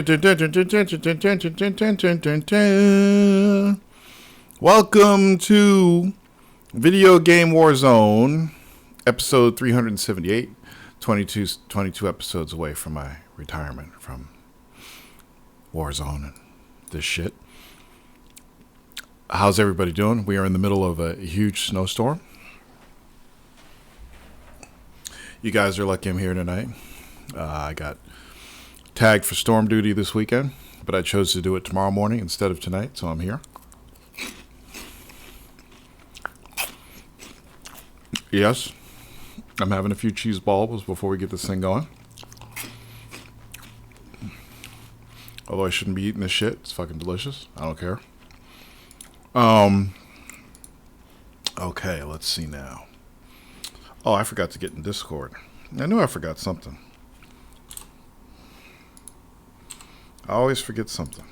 Welcome to Video Game Warzone, episode 378, 22 episodes away from my retirement from Warzone and this shit. How's everybody doing? We are in the middle of a huge snowstorm. You guys are lucky I'm here tonight. I got tagged for storm duty this weekend, but I chose to do it tomorrow morning instead of tonight, so I'm here. Yes, I'm having a few cheese balls before we get this thing going. Although I shouldn't be eating this shit. It's fucking delicious. I don't care. Okay, let's see now. Oh, I forgot to get in Discord. I knew I forgot something. I always forget something.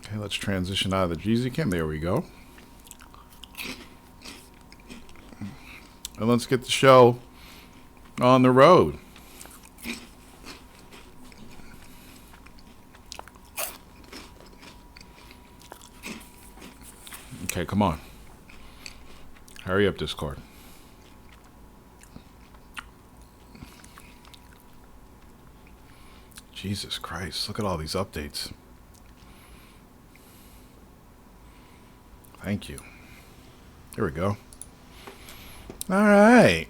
Okay, let's transition out of the Jeezy Cam. There we go. And let's get the show on the road. Okay, come on. Hurry up, Discord. Jesus Christ, look at all these updates. Thank you. Here we go. All right.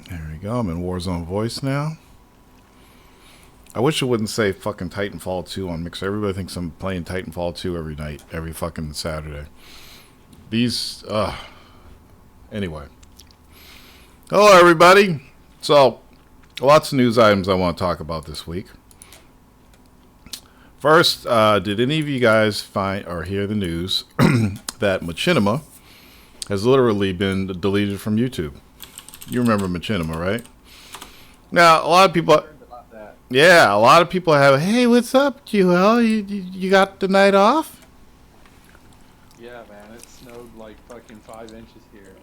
There we go. I'm in Warzone voice now. I wish it wouldn't say fucking Titanfall 2 on Mixer. Everybody thinks I'm playing Titanfall 2 every night, every fucking Saturday. Anyway. Hello, everybody. So, lots of news items I want to talk about this week. First, did any of you guys find or hear the news that Machinima has literally been deleted from YouTube? You remember Machinima, right? Now, a lot of people... Yeah, a lot of people have, hey, what's up, Joel? You got the night off? Yeah, man, it snowed like fucking 5 inches here.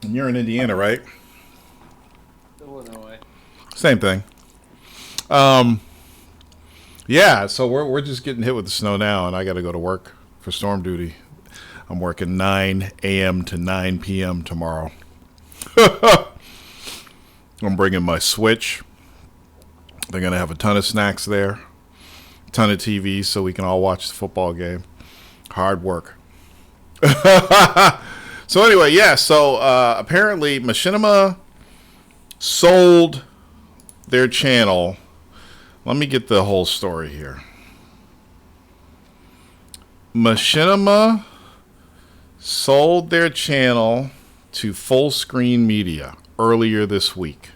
And you're in Indiana, right? Illinois. Same thing. Yeah, so we're just getting hit with the snow now, and I got to go to work for storm duty. I'm working 9 a.m. to 9 p.m. tomorrow. I'm bringing my Switch. They're going to have a ton of snacks there. A ton of TVs so we can all watch the football game. Hard work. So anyway, yeah. So apparently Machinima sold their channel. Let me get the whole story here. Machinima sold their channel to Full Screen Media earlier this week.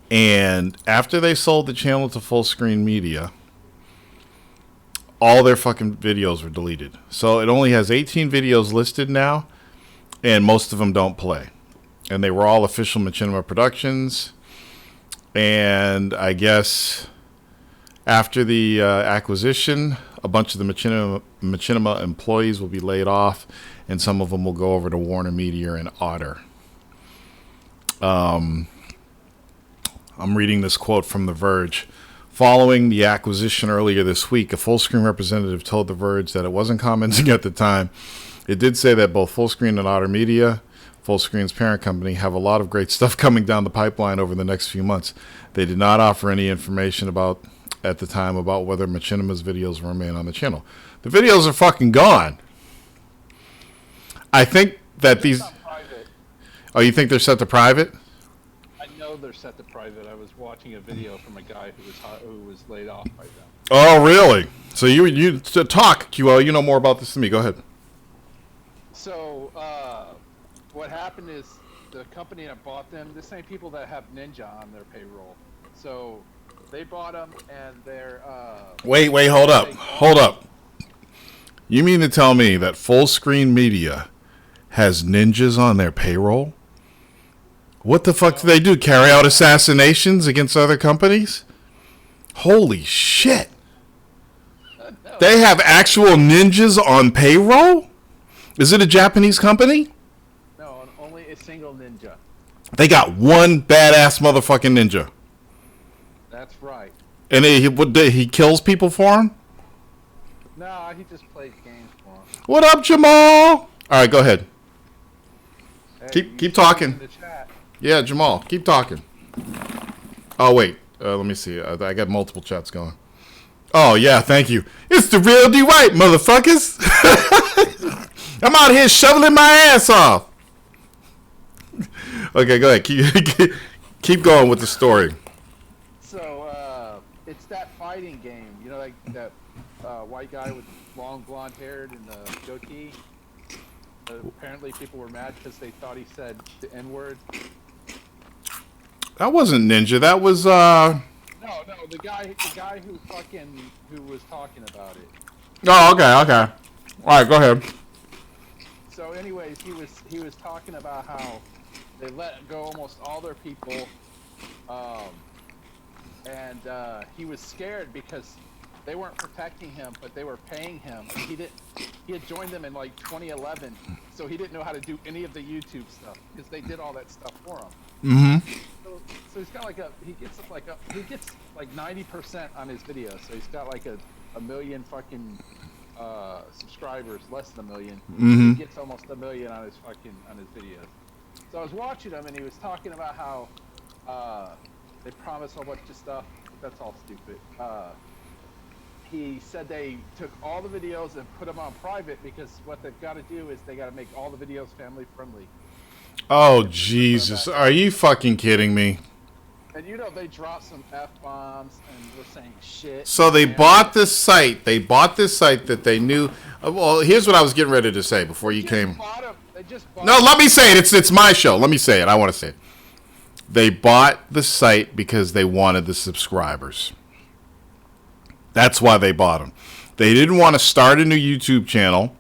And after they sold the channel to Full Screen Media, all their fucking videos were deleted. So it only has 18 videos listed now, and most of them don't play. And they were all official Machinima productions. And I guess after the acquisition, a bunch of the Machinima employees will be laid off, and some of them will go over to Warner Media and Otter. I'm reading this quote from The Verge. Following the acquisition earlier this week, a Fullscreen representative told The Verge that it wasn't commenting at the time. It did say that both Fullscreen and Otter Media, Fullscreen's parent company, have a lot of great stuff coming down the pipeline over the next few months. They did not offer any information at the time about whether Machinima's videos will remain on the channel. The videos are fucking gone. I think that these... Oh, you think they're set to private? I know they're set to private. I was watching a video from a guy who was laid off by them. Oh, really? So you to talk, QL. You know more about this than me. Go ahead. So what happened is the company that bought them, the same people that have Ninja on their payroll. So they bought them, and they're Wait, hold up. You mean to tell me that Full Screen Media has ninjas on their payroll? What the fuck do they do? Carry out assassinations against other companies? Holy shit. They have actual ninjas on payroll? Is it a Japanese company? No, only a single ninja. They got one badass motherfucking ninja. That's right. And he kills people for him? No, he just plays games for him. What up, Jamal? All right, go ahead. Hey, Keep talking. In the chat. Yeah, Jamal, keep talking. Oh, wait. Let me see. I got multiple chats going. Oh, yeah, thank you. It's the real D. White, motherfuckers. I'm out here shoveling my ass off. Okay, go ahead. Keep going with the story. So, it's that fighting game. You know, like that white guy with long blonde hair and the goatee? Apparently people were mad because they thought he said the N-word. That wasn't Ninja. That was, No, the guy who was talking about it. Oh, okay. All right, go ahead. So, anyways, he was talking about how they let go almost all their people, and he was scared because they weren't protecting him, but they were paying him. And he had joined them in like 2011, so he didn't know how to do any of the YouTube stuff because they did all that stuff for him. Mm-hmm. So he's got he gets like 90% on his videos. So he's got like a million fucking subscribers, less than a million. Mm-hmm. He gets almost a million on his videos. So I was watching him and he was talking about how they promise a whole bunch of stuff. That's all stupid. He said they took all the videos and put them on private because what they've got to do is they got to make all the videos family friendly. Oh, Jesus. Are you fucking kidding me? And you know they dropped some F-bombs and were saying shit. So they bought this site. They bought this site that they knew. Well, here's what I was getting ready to say before you came. No, let me say it. It's my show. Let me say it. I want to say it. They bought the site because they wanted the subscribers. That's why they bought them. They didn't want to start a new YouTube channel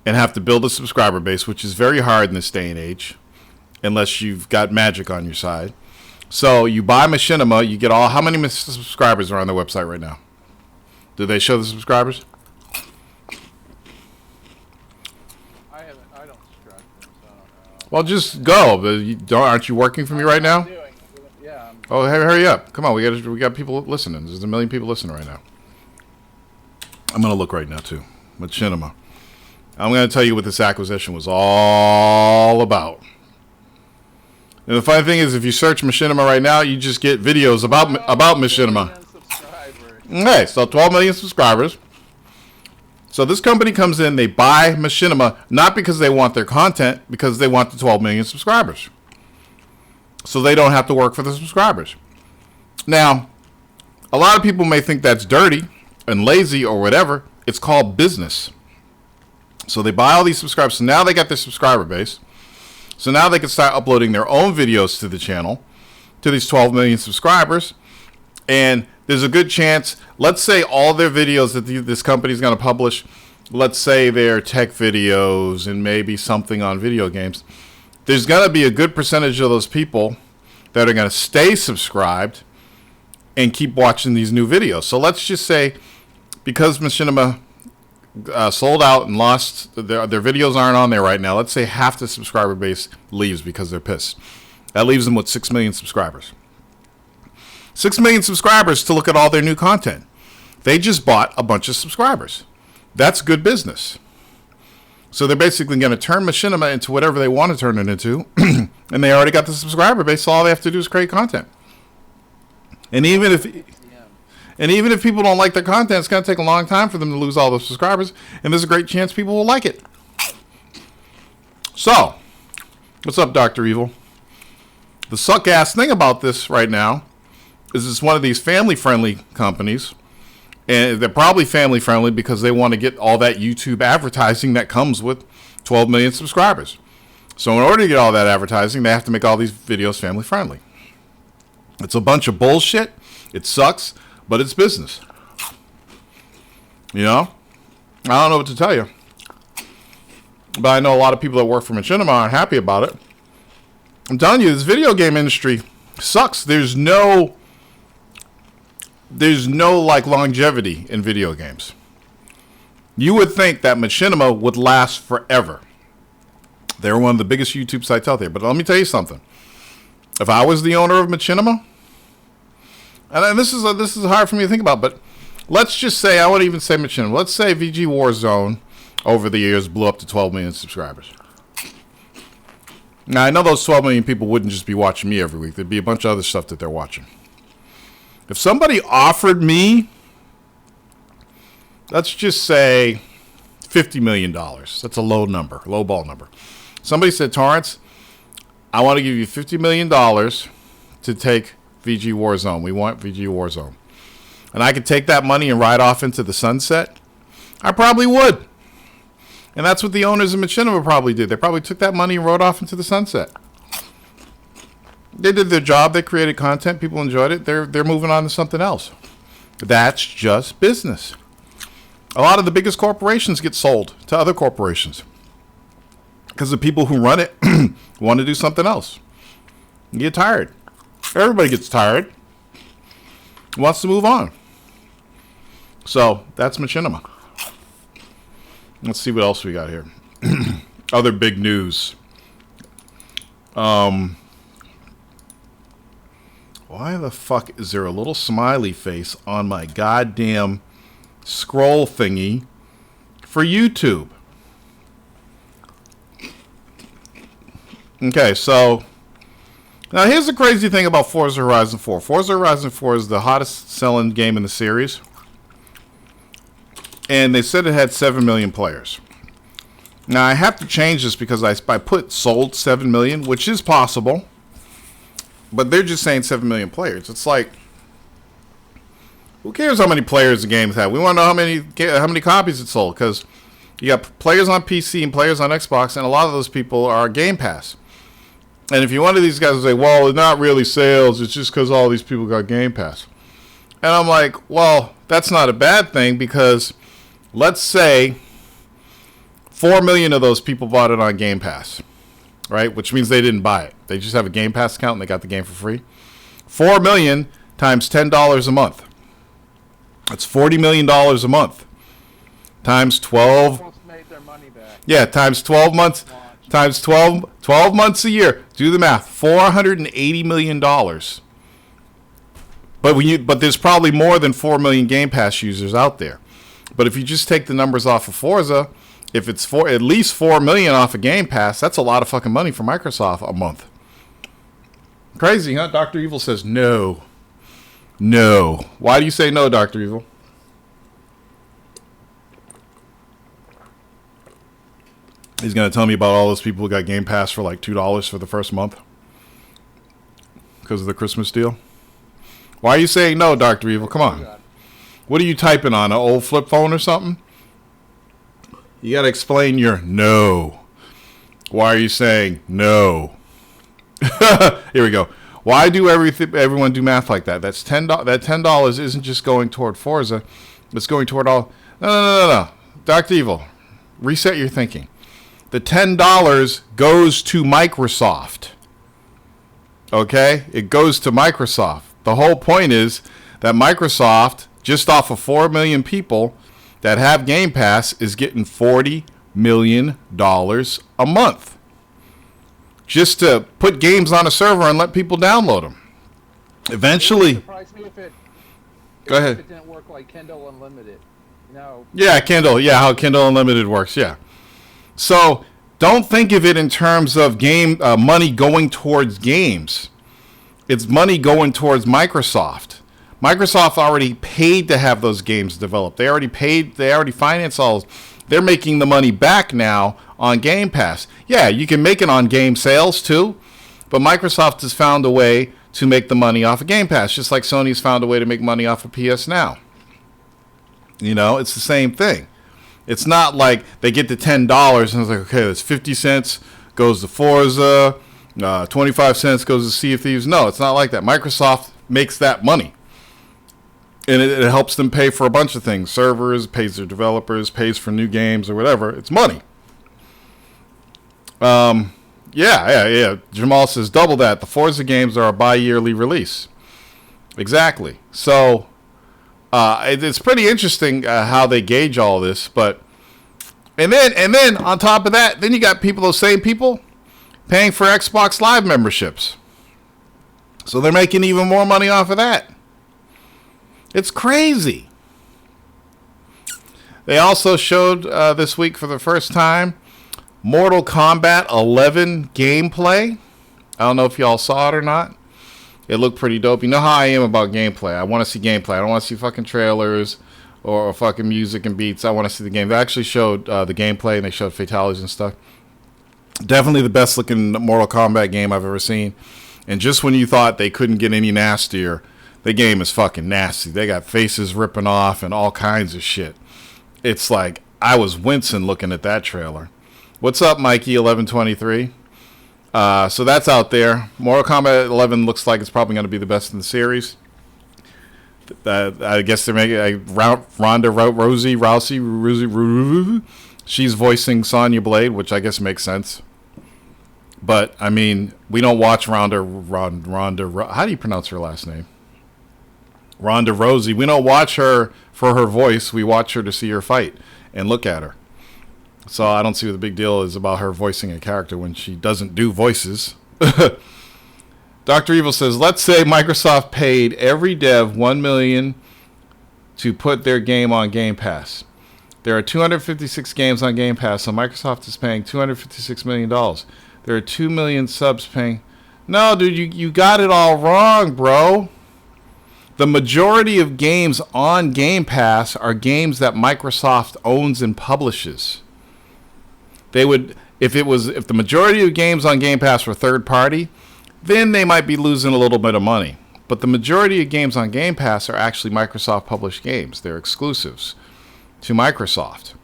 and have to build a subscriber base, which is very hard in this day and age, unless you've got magic on your side. So you buy Machinima, you get all. How many subscribers are on their website right now? Do they show the subscribers? I don't subscribe to them, so I don't know. Well, just go. Aren't you working for me right now? Yeah. Oh, hurry up! Come on, we got people listening. There's a million people listening right now. I'm gonna look right now too. Machinima. I'm gonna tell you what this acquisition was all about. And the funny thing is, if you search Machinima right now, you just get videos about Machinima. Okay, so 12 million subscribers. So this company comes in, they buy Machinima, not because they want their content, because they want the 12 million subscribers. So they don't have to work for the subscribers. Now, a lot of people may think that's dirty and lazy or whatever. It's called business. So they buy all these subscribers. So now they got their subscriber base. So now they can start uploading their own videos to the channel, to these 12 million subscribers. And there's a good chance, let's say all their videos that this company is going to publish, let's say they're tech videos and maybe something on video games. There's going to be a good percentage of those people that are going to stay subscribed and keep watching these new videos. So let's just say, because Machinima sold out and lost, their videos aren't on there right now. Let's say half the subscriber base leaves because they're pissed. That leaves them with 6 million subscribers. 6 million subscribers to look at all their new content. They just bought a bunch of subscribers. That's good business. So they're basically going to turn Machinima into whatever they want to turn it into, and they already got the subscriber base, so all they have to do is create content. And even if people don't like their content, it's going to take a long time for them to lose all those subscribers, and there's a great chance people will like it. So, what's up, Dr. Evil? The suck-ass thing about this right now is it's one of these family-friendly companies, and they're probably family-friendly because they want to get all that YouTube advertising that comes with 12 million subscribers. So in order to get all that advertising, they have to make all these videos family-friendly. It's a bunch of bullshit. It sucks, but it's business. You know? I don't know what to tell you. But I know a lot of people that work for Machinima aren't happy about it. I'm telling you, this video game industry sucks. There's no like longevity in video games. You would think that Machinima would last forever. They're one of the biggest YouTube sites out there. But let me tell you something. If I was the owner of Machinima, and this is hard for me to think about, but let's just say, I wouldn't even say Machinima. Let's say VG Warzone over the years blew up to 12 million subscribers. Now, I know those 12 million people wouldn't just be watching me every week. There'd be a bunch of other stuff that they're watching. If somebody offered me, let's just say $50 million. That's a low number, low ball number. Somebody said, Torrance, I want to give you $50 million to take VG Warzone. We want VG Warzone. And I could take that money and ride off into the sunset. I probably would. And that's what the owners of Machinima probably did. They probably took that money and rode off into the sunset. They did their job. They created content. People enjoyed it. They're moving on to something else. That's just business. A lot of the biggest corporations get sold to other corporations because the people who run it want to do something else. You get tired. Everybody gets tired. Wants to move on. So that's Machinima. Let's see what else we got here. Other big news. Why the fuck is there a little smiley face on my goddamn scroll thingy for YouTube? Okay, so now here's the crazy thing about Forza Horizon 4. Forza Horizon 4 is the hottest selling game in the series. And they said it had 7 million players. Now I have to change this because I put sold 7 million, which is possible. But they're just saying 7 million players. It's like, who cares how many players the games have? We want to know how many copies it sold, because you got players on PC and players on Xbox, and a lot of those people are Game Pass. And if you're one of these guys who say, well, it's not really sales, it's just because all these people got Game Pass. And I'm like, well, that's not a bad thing, because let's say 4 million of those people bought it on Game Pass, right? Which means they didn't buy it. They just have a Game Pass account and they got the game for free. 4 million times $10 a month. That's $40 million a month. Times 12. Almost made their money back. Yeah, times 12 months. Times 12 months a year. Do the math. $480 million. But there's probably more than 4 million Game Pass users out there. But if you just take the numbers off of Forza, if it's at least 4 million off of Game Pass, that's a lot of fucking money for Microsoft a month. Crazy, huh? Dr. Evil says no. No. Why do you say no, Dr. Evil? He's going to tell me about all those people who got Game Pass for like $2 for the first month because of the Christmas deal. Why are you saying no, Dr. Evil? Come on. What are you typing on? An old flip phone or something? You got to explain your no. Why are you saying no? Here we go. Why do everyone do math like that? That's $10. That $10 isn't just going toward Forza. It's going toward all. No. Dr. Evil, reset your thinking. The $10 goes to Microsoft. Okay? It goes to Microsoft. The whole point is that Microsoft, just off of 4 million people that have Game Pass, is getting $40 million a month. Just to put games on a server and let people download them. Eventually. It would surprise me if Go ahead. If it didn't work like Kindle Unlimited. No. Yeah, Kindle. Yeah, how Kindle Unlimited works. Yeah. So don't think of it in terms of game money going towards games. It's money going towards Microsoft. Microsoft already paid to have those games developed. They already paid. They already financed all. They're making the money back now on Game Pass. Yeah, you can make it on game sales too, but Microsoft has found a way to make the money off of Game Pass, just like Sony's found a way to make money off of PS Now. You know, it's the same thing. It's not like they get the $10 and it's like, okay, that's 50 cents goes to Forza, 25 cents goes to Sea of Thieves. No, it's not like that. Microsoft makes that money. And it helps them pay for a bunch of things. Servers, pays their developers, pays for new games or whatever. It's money. Yeah. Jamal says double that. The Forza games are a bi-yearly release. Exactly. So it's pretty interesting how they gauge all this. But And then on top of that, then you got people, those same people, paying for Xbox Live memberships. So they're making even more money off of that. It's crazy. They also showed this week for the first time Mortal Kombat 11 gameplay. I don't know if y'all saw it or not. It looked pretty dope. You know how I am about gameplay. I want to see gameplay. I don't want to see fucking trailers or fucking music and beats. I want to see the game. They actually showed the gameplay, and they showed fatalities and stuff. Definitely the best looking Mortal Kombat game I've ever seen. And just when you thought they couldn't get any nastier, the game is fucking nasty. They got faces ripping off and all kinds of shit. It's like, I was wincing looking at that trailer. What's up, Mikey1123? So that's out there. Mortal Kombat 11 looks like it's probably going to be the best in the series. I guess they're making Ronda Rousey. She's voicing Sonya Blade, which I guess makes sense. But I mean, we don't watch Ronda. How do you pronounce her last name? Ronda Rousey. We don't watch her for her voice. We watch her to see her fight and look at her. So I don't see what the big deal is about her voicing a character when she doesn't do voices. Dr. Evil says, let's say Microsoft paid every dev $1 million to put their game on Game Pass. There are 256 games on Game Pass, so Microsoft is paying $256 million. There are 2 million subs paying. No, dude, you got it all wrong, bro. The majority of games on Game Pass are games that Microsoft owns and publishes. They would, if the majority of games on Game Pass were third party, then they might be losing a little bit of money. But the majority of games on Game Pass are actually Microsoft published games. They're exclusives to Microsoft.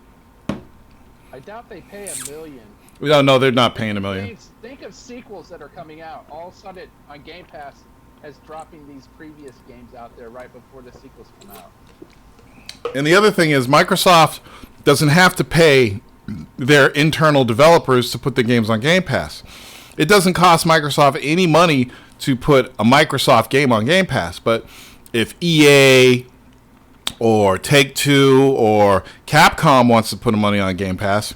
I doubt they pay $1 million. No, they're not paying $1 million. Think of sequels that are coming out. All of a sudden on Game Pass as dropping these previous games out there right before the sequels come out. And the other thing is Microsoft doesn't have to pay their internal developers to put the games on Game Pass. It doesn't cost Microsoft any money to put a Microsoft game on Game Pass. But if EA or Take-Two or Capcom wants to put money on Game Pass,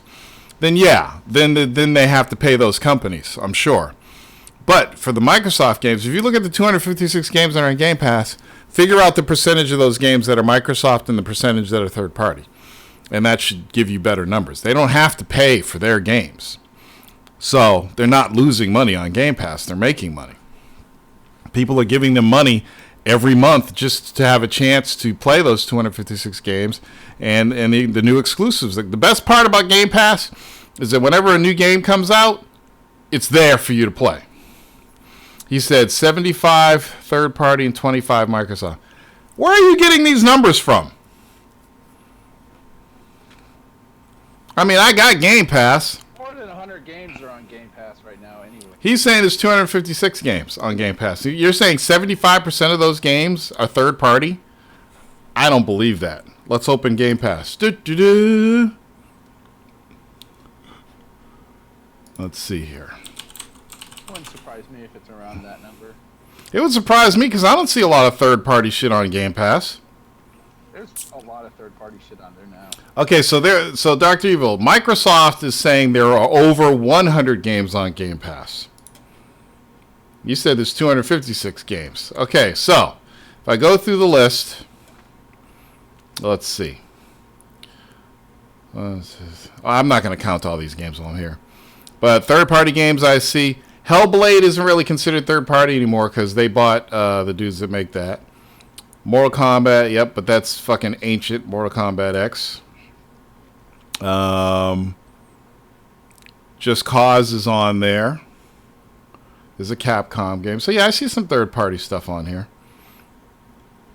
then yeah, then they have to pay those companies, I'm sure. But for the Microsoft games, if you look at the 256 games that are on Game Pass, figure out the percentage of those games that are Microsoft and the percentage that are third party. And that should give you better numbers. They don't have to pay for their games. So they're not losing money on Game Pass. They're making money. People are giving them money every month just to have a chance to play those 256 games and the new exclusives. The best part about Game Pass is that whenever a new game comes out, it's there for you to play. He said 75 third party and 25 Microsoft. Where are you getting these numbers from? I mean, I got Game Pass. More than 100 games are on Game Pass right now anyway. He's saying there's 256 games on Game Pass. You're saying 75% of those games are third party? I don't believe that. Let's open Game Pass. Let's see here. Wouldn't surprise me if it's around that number. It would surprise me because I don't see a lot of third party shit on Game Pass. There's a lot of third party shit on there now. Okay, so Dr. Evil, Microsoft is saying there are over 100 games on Game Pass. You said there's 256 games. Okay, so if I go through the list, let's see. I'm not going to count all these games while I'm here. But third-party games I see. Hellblade isn't really considered third-party anymore because they bought the dudes that make that. Mortal Kombat, yep, but that's fucking ancient. Mortal Kombat X. Just Cause is on there. There's a Capcom game. So yeah, I see some third-party stuff on here.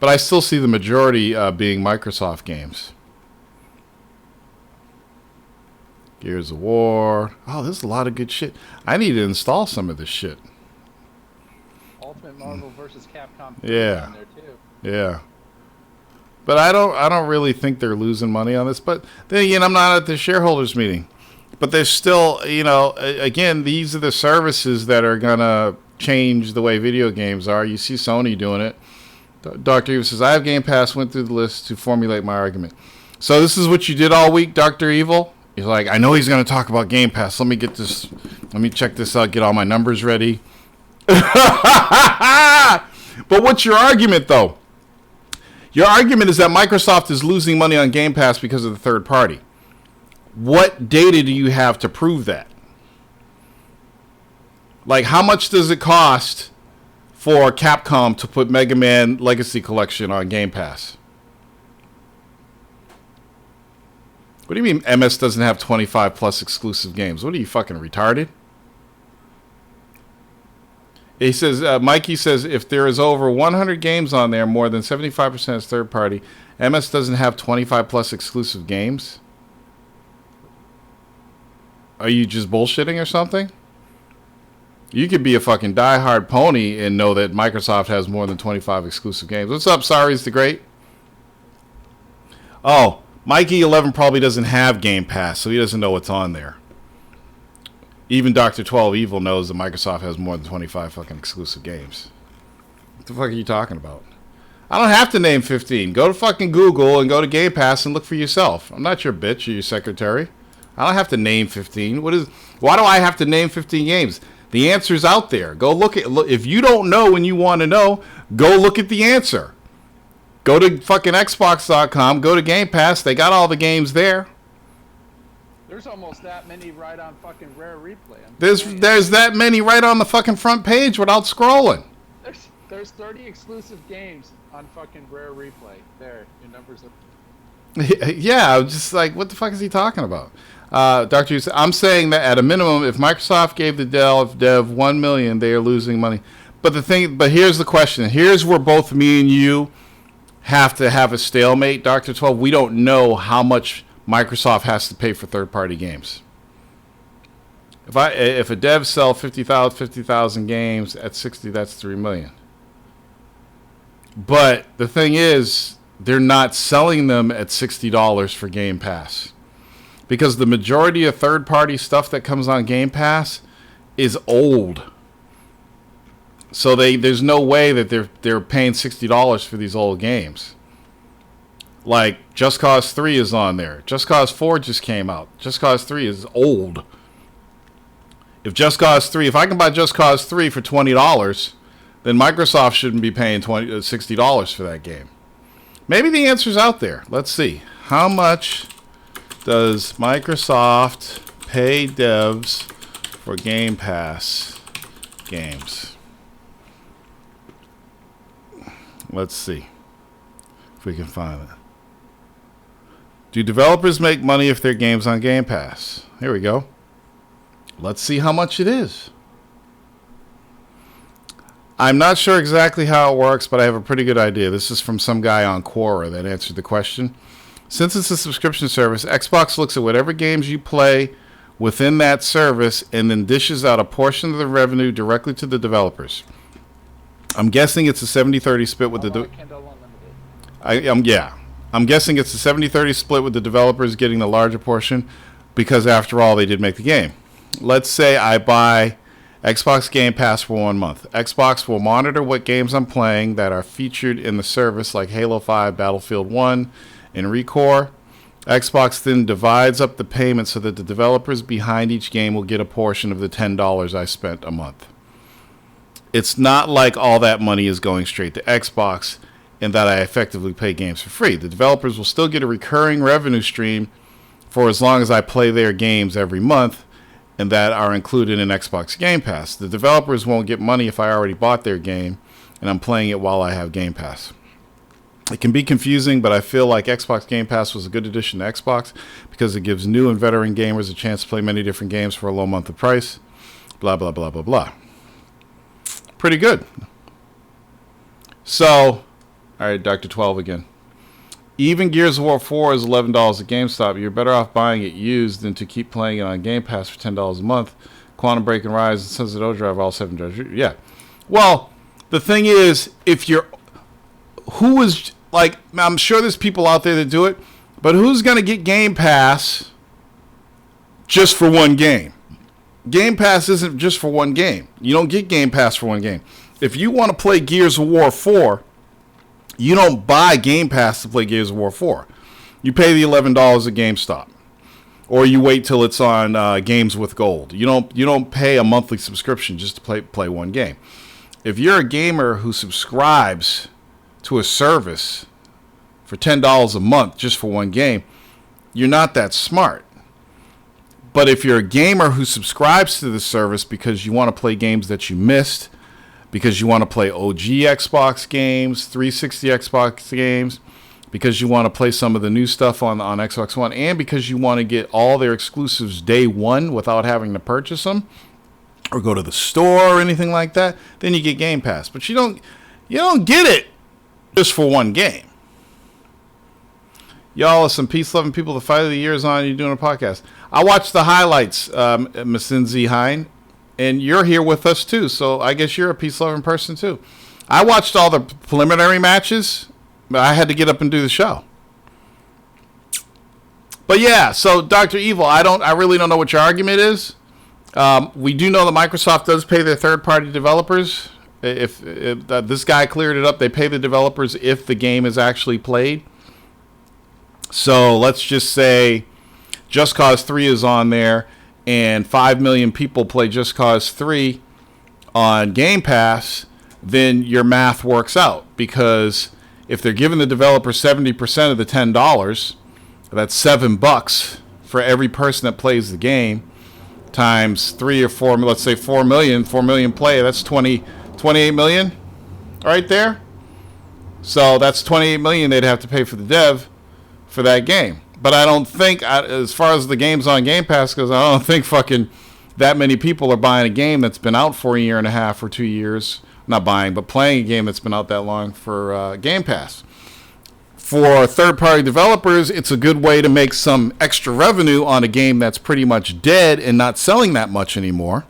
But I still see the majority being Microsoft games. Gears of War. Oh, there's a lot of good shit. I need to install some of this shit. Ultimate Marvel vs. Capcom. Yeah. On there too. Yeah. But I don't really think they're losing money on this. But then again, I'm not at the shareholders meeting. But there's still, again, these are the services that are going to change the way video games are. You see Sony doing it. Dr. Evil says, I have Game Pass, went through the list to formulate my argument. So this is what you did all week, Dr. Evil? He's like, I know he's going to talk about Game Pass. Let me get this. Let me check this out. Get all my numbers ready. But what's your argument, though? Your argument is that Microsoft is losing money on Game Pass because of the third party. What data do you have to prove that? Like, how much does it cost for Capcom to put Mega Man Legacy Collection on Game Pass? What do you mean MS doesn't have 25 plus exclusive games? What are you, fucking retarded? He says, Mikey says, if there is over 100 games on there, more than 75% is third party. MS doesn't have 25 plus exclusive games? Are you just bullshitting or something? You could be a fucking diehard pony and know that Microsoft has more than 25 exclusive games. What's up, Sari's the Great? Oh, Mikey 11 probably doesn't have Game Pass, so he doesn't know what's on there. Even Dr. 12 Evil knows that Microsoft has more than 25 fucking exclusive games. What the fuck are you talking about? I don't have to name 15. Go to fucking Google and go to Game Pass and look for yourself. I'm not your bitch or your secretary. I don't have to name 15. Why do I have to name 15 games? The answer's out there. Go look at. If you don't know and you want to know, go look at the answer. Go to fucking Xbox.com. Go to Game Pass. They got all the games there. There's almost that many right on fucking Rare Replay. There's that many right on the fucking front page without scrolling. There's 30 exclusive games on fucking Rare Replay. There, your numbers are. Yeah, I'm just like, what the fuck is he talking about? Dr. Hughes, I'm saying that at a minimum, if Microsoft gave the dev $1 million, they are losing money. But here's the question. Here's where both me and you have to have a stalemate, Dr. 12. We don't know how much Microsoft has to pay for third-party games. If a dev sells 50,000 games at 60, that's $3 million. But the thing is, they're not selling them at $60 for Game Pass. Because the majority of third-party stuff that comes on Game Pass is old. So there's no way that they're paying $60 for these old games. Like, Just Cause 3 is on there. Just Cause 4 just came out. Just Cause 3 is old. If I can buy Just Cause 3 for $20, then Microsoft shouldn't be paying $60 for that game. Maybe the answer's out there. Let's see. How much does Microsoft pay devs for Game Pass games? Let's see if we can find it. Do developers make money if their game's on Game Pass? Here we go. Let's see how much it is. I'm not sure exactly how it works, but I have a pretty good idea. This is from some guy on Quora that answered the question. Since it's a subscription service, Xbox looks at whatever games you play within that service and then dishes out a portion of the revenue directly to the developers. I'm guessing it's a 70-30 split with I'm guessing it's a 70-30 split with the developers getting the larger portion because, after all, they did make the game. Let's say I buy Xbox Game Pass for 1 month. Xbox will monitor what games I'm playing that are featured in the service, like Halo 5, Battlefield 1, and ReCore. Xbox then divides up the payment so that the developers behind each game will get a portion of the $10 I spent a month. It's not like all that money is going straight to Xbox and that I effectively pay games for free. The developers will still get a recurring revenue stream for as long as I play their games every month and that are included in Xbox Game Pass. The developers won't get money if I already bought their game and I'm playing it while I have Game Pass. It can be confusing, but I feel like Xbox Game Pass was a good addition to Xbox because it gives new and veteran gamers a chance to play many different games for a low monthly price. Blah, blah, blah, blah, blah. Pretty good. So, all right, Dr. 12 again. Even Gears of War 4 is $11 at GameStop. You're better off buying it used than to keep playing it on Game Pass for $10 a month. Quantum Break and Rise and Sunset Overdrive, all 7 drives. Yeah. Well, the thing is, I'm sure there's people out there that do it, but who's going to get Game Pass just for one game? Game Pass isn't just for one game. You don't get Game Pass for one game. If you want to play Gears of War 4, you don't buy Game Pass to play Gears of War 4. You pay the $11 at GameStop. or you wait till it's on Games with Gold. You don't pay a monthly subscription just to play one game. If you're a gamer who subscribes to a service for $10 a month just for one game, you're not that smart. But if you're a gamer who subscribes to the service because you want to play games that you missed, because you want to play OG Xbox games, 360 Xbox games, because you want to play some of the new stuff on Xbox One, and because you want to get all their exclusives day one without having to purchase them or go to the store or anything like that, then you get Game Pass. But you don't get it just for one game. Y'all are some peace-loving people. The fight of the year is on. You're doing a podcast. I watched the highlights, Masinzi Hine, and you're here with us too. So I guess you're a peace-loving person too. I watched all the preliminary matches, but I had to get up and do the show. But yeah, so Dr. Evil, I really don't know what your argument is. We do know that Microsoft does pay their third-party developers. If this guy cleared it up, they pay the developers if the game is actually played. So let's just say Just Cause 3 is on there and 5 million people play Just Cause 3 on Game Pass, then your math works out. Because if they're giving the developer 70% of the $10, that's $7 for every person that plays the game, times 3 or 4, let's say 4 million play, that's 28 million right there. So that's 28 million they'd have to pay for the dev for that game. But I don't think, as far as the games on Game Pass goes, I don't think fucking that many people are buying a game that's been out for a year and a half or 2 years. Not buying, but playing a game that's been out that long for Game Pass. For third-party developers, it's a good way to make some extra revenue on a game that's pretty much dead and not selling that much anymore.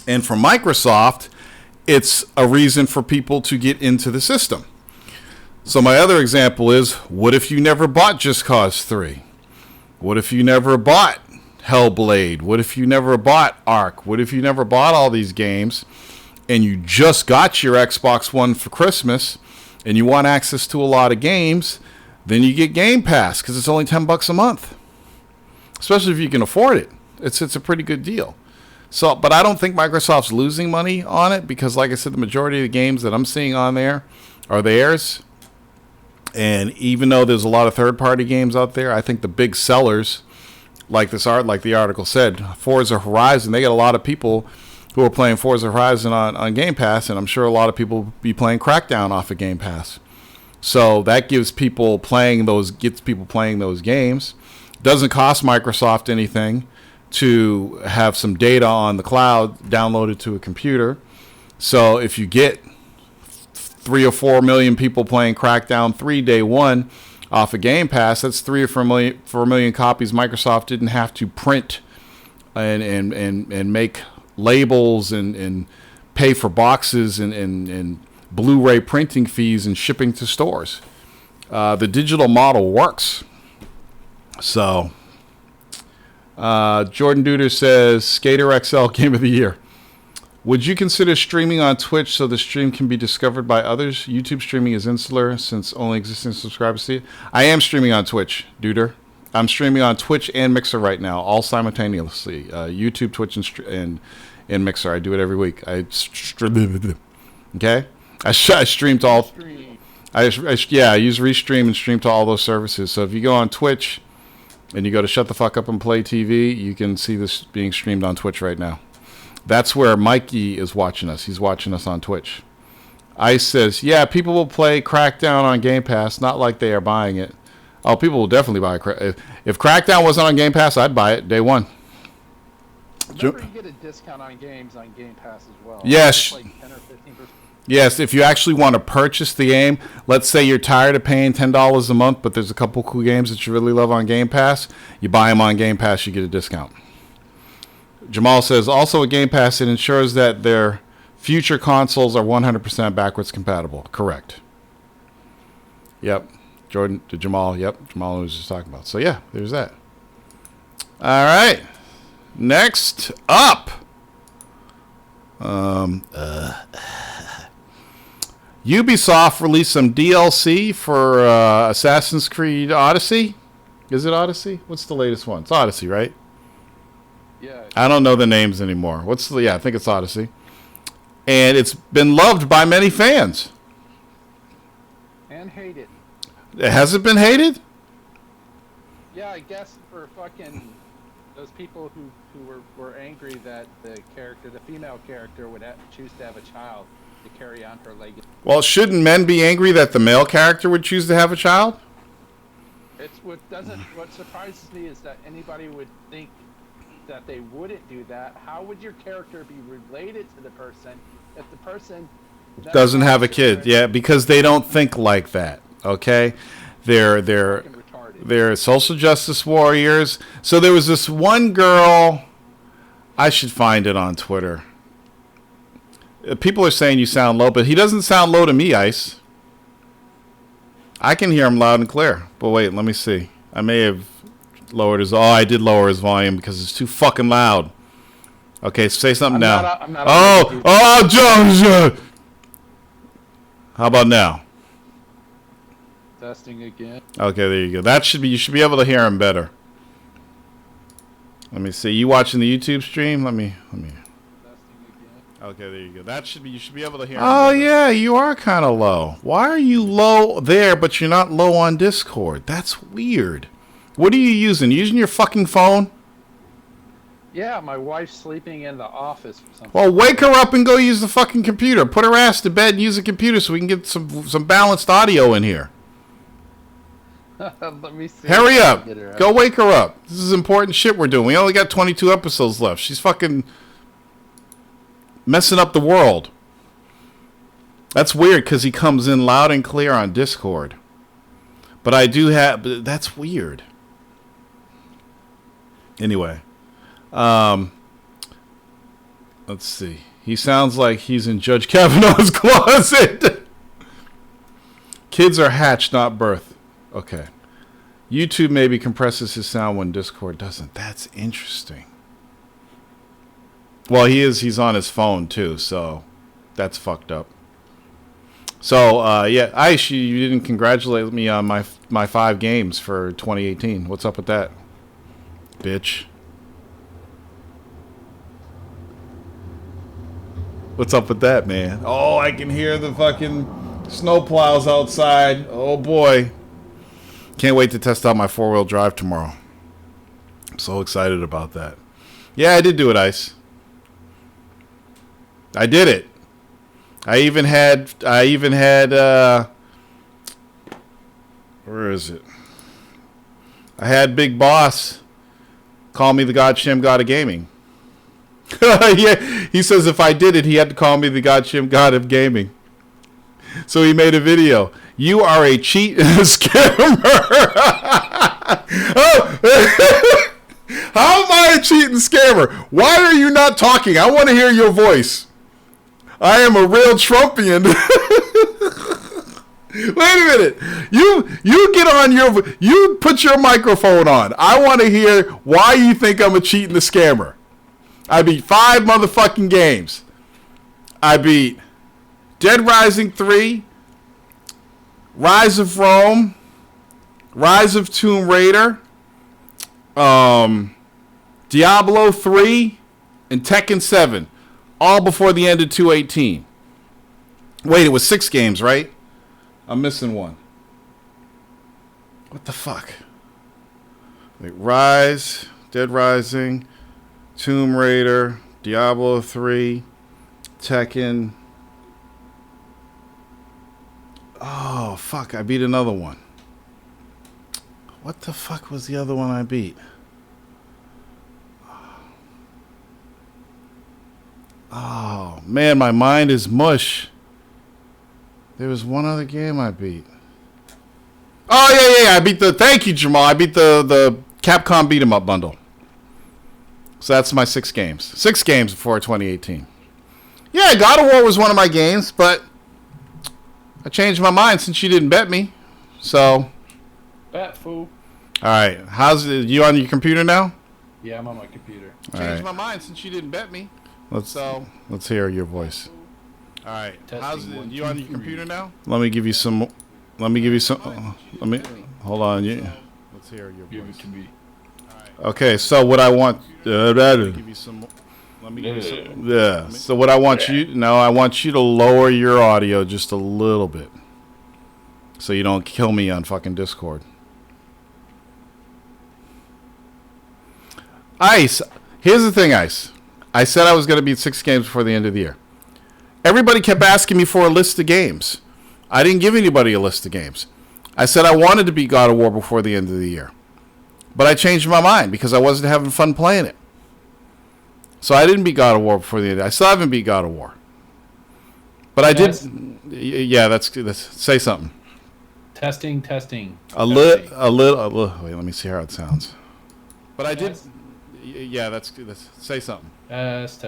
And for Microsoft, it's a reason for people to get into the system. So my other example is, what if you never bought Just Cause 3? What if you never bought Hellblade? What if you never bought Ark? What if you never bought all these games and you just got your Xbox One for Christmas and you want access to a lot of games? Then you get Game Pass because it's only $10 a month. Especially if you can afford it. It's a pretty good deal. So, but I don't think Microsoft's losing money on it because, like I said, the majority of the games that I'm seeing on there are theirs. And even though there's a lot of third-party games out there, I think the big sellers, like the article said, Forza Horizon, they get a lot of people who are playing Forza Horizon on Game Pass, and I'm sure a lot of people will be playing Crackdown off of Game Pass. So that gets people playing those games. Doesn't cost Microsoft anything to have some data on the cloud downloaded to a computer. So if you get 3 or 4 million people playing Crackdown 3 day one off of Game Pass, that's 3 or 4 million copies Microsoft didn't have to print and make labels and pay for boxes and Blu-ray printing fees and shipping to stores. The digital model works. So Jordan Duder says Skater XL Game of the Year. Would you consider streaming on Twitch so the stream can be discovered by others? YouTube streaming is insular since only existing subscribers see it. I am streaming on Twitch, Duder. I'm streaming on Twitch and Mixer right now, all simultaneously. YouTube, Twitch, and Mixer. I do it every week. Okay? I stream to all. I use Restream and stream to all those services. So if you go on Twitch and you go to Shut the Fuck Up and Play TV, you can see this being streamed on Twitch right now. That's where Mikey is watching us. He's watching us on Twitch. Ice says, yeah, people will play Crackdown on Game Pass, not like they are buying it. Oh, people will definitely buy it. If Crackdown wasn't on Game Pass, I'd buy it day one. Remember, you get a discount on games on Game Pass as well. Yes. Like 10 or 15%. Yes, if you actually want to purchase the game, let's say you're tired of paying $10 a month, but there's a couple cool games that you really love on Game Pass, you buy them on Game Pass, you get a discount. Jamal says, also with Game Pass, it ensures that their future consoles are 100% backwards compatible. Correct. Yep. Jordan to Jamal. Yep. Jamal was just talking about. So, yeah, there's that. All right. Next up. Ubisoft released some DLC for Assassin's Creed Odyssey. Is it Odyssey? What's the latest one? It's Odyssey, right? Yeah. I don't know the names anymore. Yeah, I think it's Odyssey. And it's been loved by many fans. And hated. Has it been hated? Yeah, I guess for fucking those people who were angry that the female character, would choose to have a child to carry on her legacy. Well, shouldn't men be angry that the male character would choose to have a child? What surprises me is that anybody would think that they wouldn't do that. How would your character be related to the person if the person doesn't have a kid? Yeah, because they don't think like that. Okay, they're social justice warriors. So there was this one girl. I should find it on Twitter. People are saying you sound low, but he doesn't sound low to me, Ice. I can hear him loud and clear. But wait, let me see. I may have lowered his... Oh, I did lower his volume because it's too fucking loud. Okay, say something now. Jones! How about now? Testing again. Okay, there you go. You should be able to hear him better. Let me see. You watching the YouTube stream? Let me. Okay, there you go. You should be able to hear him better. Yeah, you are kind of low. Why are you low there, but you're not low on Discord? That's weird. What are you using? You using your fucking phone? Yeah, my wife's sleeping in the office or something. Well, wake her up and go use the fucking computer. Put her ass to bed and use the computer so we can get some balanced audio in here. Let me see. Hurry up. Go wake her up. This is important shit we're doing. We only got 22 episodes left. She's fucking messing up the world. That's weird because he comes in loud and clear on Discord. But I do have... That's weird. Anyway. Let's see. He sounds like he's in Judge Kavanaugh's closet. Kids are hatched, not birth. Okay. YouTube maybe compresses his sound when Discord doesn't. That's interesting. Well, he's on his phone too, so that's fucked up. So, yeah, Aish, you didn't congratulate me on my 5 games for 2018. What's up with that? Bitch. What's up with that, man? Oh, I can hear the fucking snowplows outside. Oh, boy. Can't wait to test out my 4-wheel drive tomorrow. I'm so excited about that. Yeah, I did do it, Ice. I did it. I even had where is it? I had Big Boss call me the goddamn god of gaming. Yeah, he says if I did it, he had to call me the goddamn god of gaming. So he made a video. You are a cheat and a scammer. How am I a cheat and scammer? Why are you not talking? I want to hear your voice. I am a real Trumpian. Wait a minute. You get on you put your microphone on. I want to hear why you think I'm a cheat and a scammer. I beat 5 motherfucking games. I beat Dead Rising 3, Rise of Rome, Rise of Tomb Raider, Diablo 3, and Tekken 7. All before the end of 2018. Wait, it was 6 games, right? I'm missing one. What the fuck? Wait, Dead Rising, Tomb Raider, Diablo 3, Tekken. Oh, fuck, I beat another one. What the fuck was the other one I beat? Oh, man, my mind is mush. There was one other game I beat. Oh, yeah, I beat thank you, Jamal. I beat the Capcom Beat 'em Up bundle. So that's my 6 games. 6 games before 2018. Yeah, God of War was one of my games, but I changed my mind since you didn't bet me. So. Bet, fool. All right. How's it? You on your computer now? Yeah, I'm on my computer. Changed my mind since you didn't bet me. Let's hear your voice. All right. How's it? You on your computer now? Let me give you some. Hold on. Let's hear your Give voice. it to me. Okay, so what I want... let me give you some... Let me give you some... Yeah. So what I want you... No, I want you to lower your audio just a little bit. So you don't kill me on fucking Discord. Ice. Here's the thing, Ice. I said I was going to beat 6 games before the end of the year. Everybody kept asking me for a list of games. I didn't give anybody a list of games. I said I wanted to beat God of War before the end of the year. But I changed my mind because I wasn't having fun playing it. So I didn't beat God of War before the end. I still haven't beat God of War. But I did. Yeah, that's say something. Testing. A little. Wait, let me see how it sounds. But I did. Yeah, that's say something. Test.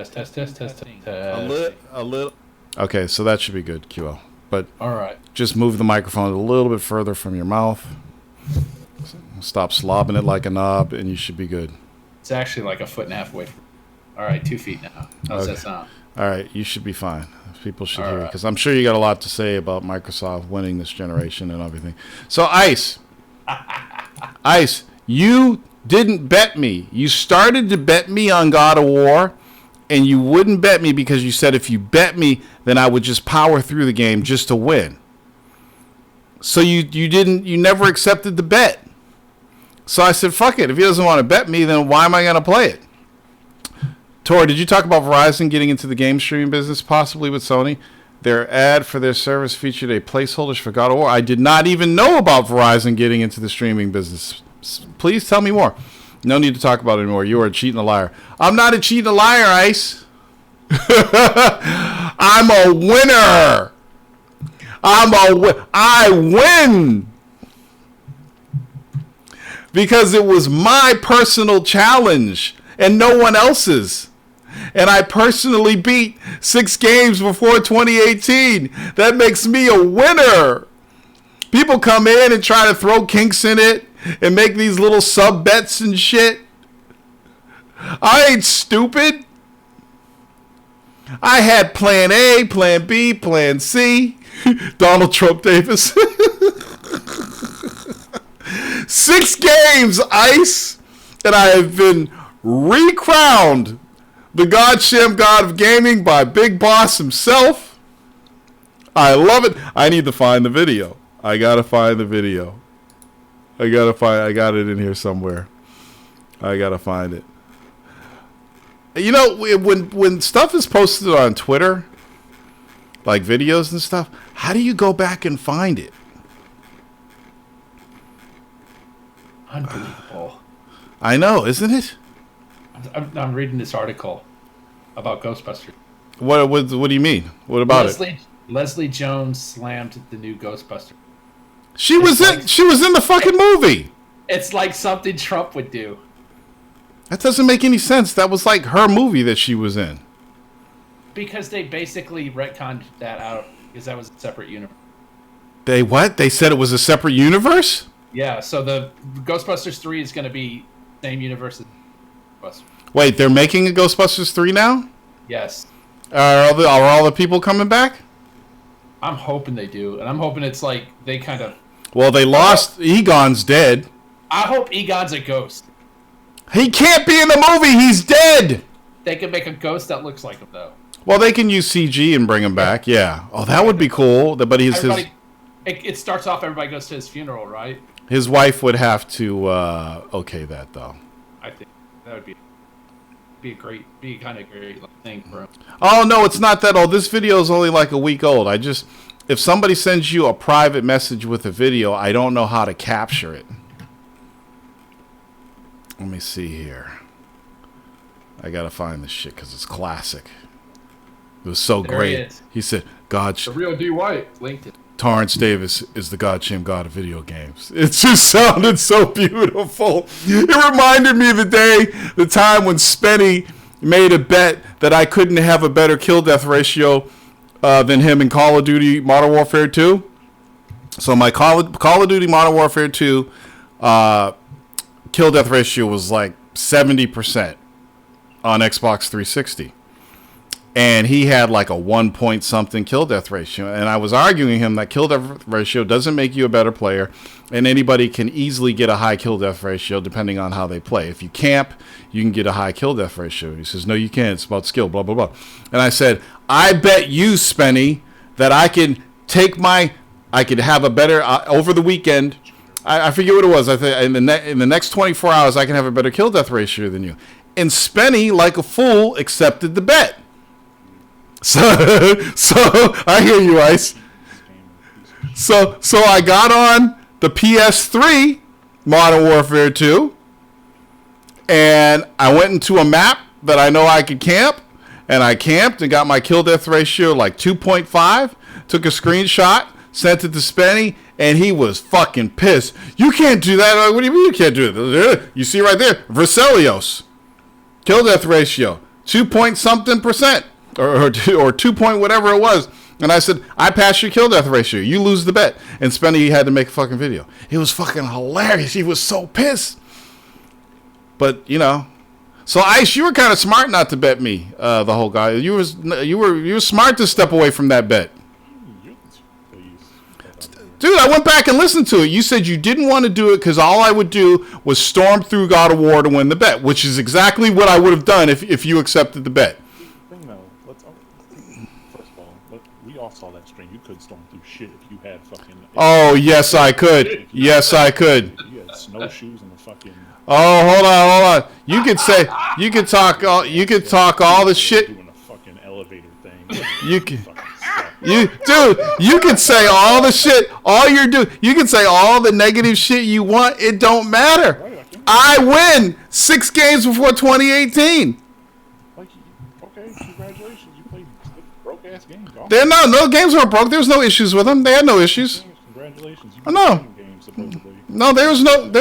A little. Okay, so that should be good, QL. But all right, just move the microphone a little bit further from your mouth. Stop slobbing it like a knob, and you should be good. It's actually like a foot and a half away. All right, 2 feet now. How's that sound? All right, you should be fine. People should All hear you right. because I'm sure you got a lot to say about Microsoft winning this generation and everything. So, Ice, you didn't bet me. You started to bet me on God of War, and you wouldn't bet me because you said if you bet me, then I would just power through the game just to win. So you never accepted the bet. So I said, fuck it. If he doesn't want to bet me, then why am I going to play it? Tor, did you talk about Verizon getting into the game streaming business, possibly with Sony? Their ad for their service featured a placeholders for God of War. I did not even know about Verizon getting into the streaming business. Please tell me more. No need to talk about it anymore. You are a cheating liar. I'm not a cheating liar, Ice. I'm a winner. I win. Because it was my personal challenge and no one else's. And I personally beat 6 games before 2018. That makes me a winner. People come in and try to throw kinks in it and make these little sub bets and shit. I ain't stupid. I had plan A, plan B, plan C. Donald Trump Davis. 6 games, Ice, and I have been recrowned the Godshem God of Gaming by Big Boss himself. I love it. I need to find the video. I gotta find the video. I got it in here somewhere. I gotta find it. You know, when stuff is posted on Twitter, like videos and stuff, how do you go back and find it? Unbelievable. I know, isn't it? I'm reading this article about Ghostbusters. What do you mean? What about it? Leslie Jones slammed the new Ghostbusters. She was in the fucking movie. It's like something Trump would do. That doesn't make any sense. That was like her movie that she was in. Because they basically retconned that out because that was a separate universe. They what? They said it was a separate universe? Yeah, so the Ghostbusters 3 is going to be same universe as Ghostbusters. Wait, they're making a Ghostbusters 3 now? Yes. Are all the people coming back? I'm hoping they do, and I'm hoping it's like they kind of... Well, they lost... Egon's dead. I hope Egon's a ghost. He can't be in the movie! He's dead! They could make a ghost that looks like him, though. Well, they can use CG and bring him back, yeah. Oh, that would be cool. But it starts off, everybody goes to his funeral, right? His wife would have to okay that, though. I think that would be a kind of great thing for him. Oh, no, it's not that old. This video is only like a week old. If somebody sends you a private message with a video, I don't know how to capture it. Let me see here. I gotta find this shit because it's classic. It was so There great. He said, God, The real D. White linked it. Torrance Davis is the Godshem God of video games. It just sounded so beautiful. It reminded me of the time when Spenny made a bet that I couldn't have a better kill-death ratio than him in Call of Duty Modern Warfare 2. So my Call of Duty Modern Warfare 2 kill-death ratio was like 70% on Xbox 360. and he had like a 1 point something kill death ratio. And I was arguing him that kill death ratio doesn't make you a better player, and anybody can easily get a high kill death ratio depending on how they play. If you camp, you can get a high kill death ratio. He says, no, you can't. It's about skill, blah, blah, blah. And I said, I bet you, Spenny, that I could have a better, over the weekend, I forget what it was. I think in the next 24 hours, I can have a better kill death ratio than you. And Spenny, like a fool, accepted the bet. So I hear you, Ice. So I got on the PS3 Modern Warfare 2, and I went into a map that I know I could camp, and I camped and got my kill death ratio like 2.5, took a screenshot, sent it to Spenny, and he was fucking pissed. You can't do that. What do you mean you can't do it? You see right there, Verselios, kill death ratio, 2 point something percent. Or 2 point whatever it was. And I said, I pass your kill death ratio. You lose the bet. And Spenny had to make a fucking video. It was fucking hilarious. He was so pissed. But, you know. So, Ice, you were kind of smart not to bet me, the whole guy. You were smart to step away from that bet. Dude, I went back and listened to it. You said you didn't want to do it because all I would do was storm through God of War to win the bet, which is exactly what I would have done if you accepted the bet. We all saw that stream. You couldn't storm through shit if you had fucking. Oh, yes, I could. Yes, I could. You had snowshoes and the fucking. Oh, hold on. You could talk all the shit. Doing a fucking elevator thing. You can, you can say all the shit. All you're doing, you can say all the negative shit you want. It don't matter. I win 6 games before 2018. Okay, congratulations. You played broke ass games. No games were broke. There was no issues with them. They had no issues. Congratulations. No. No, there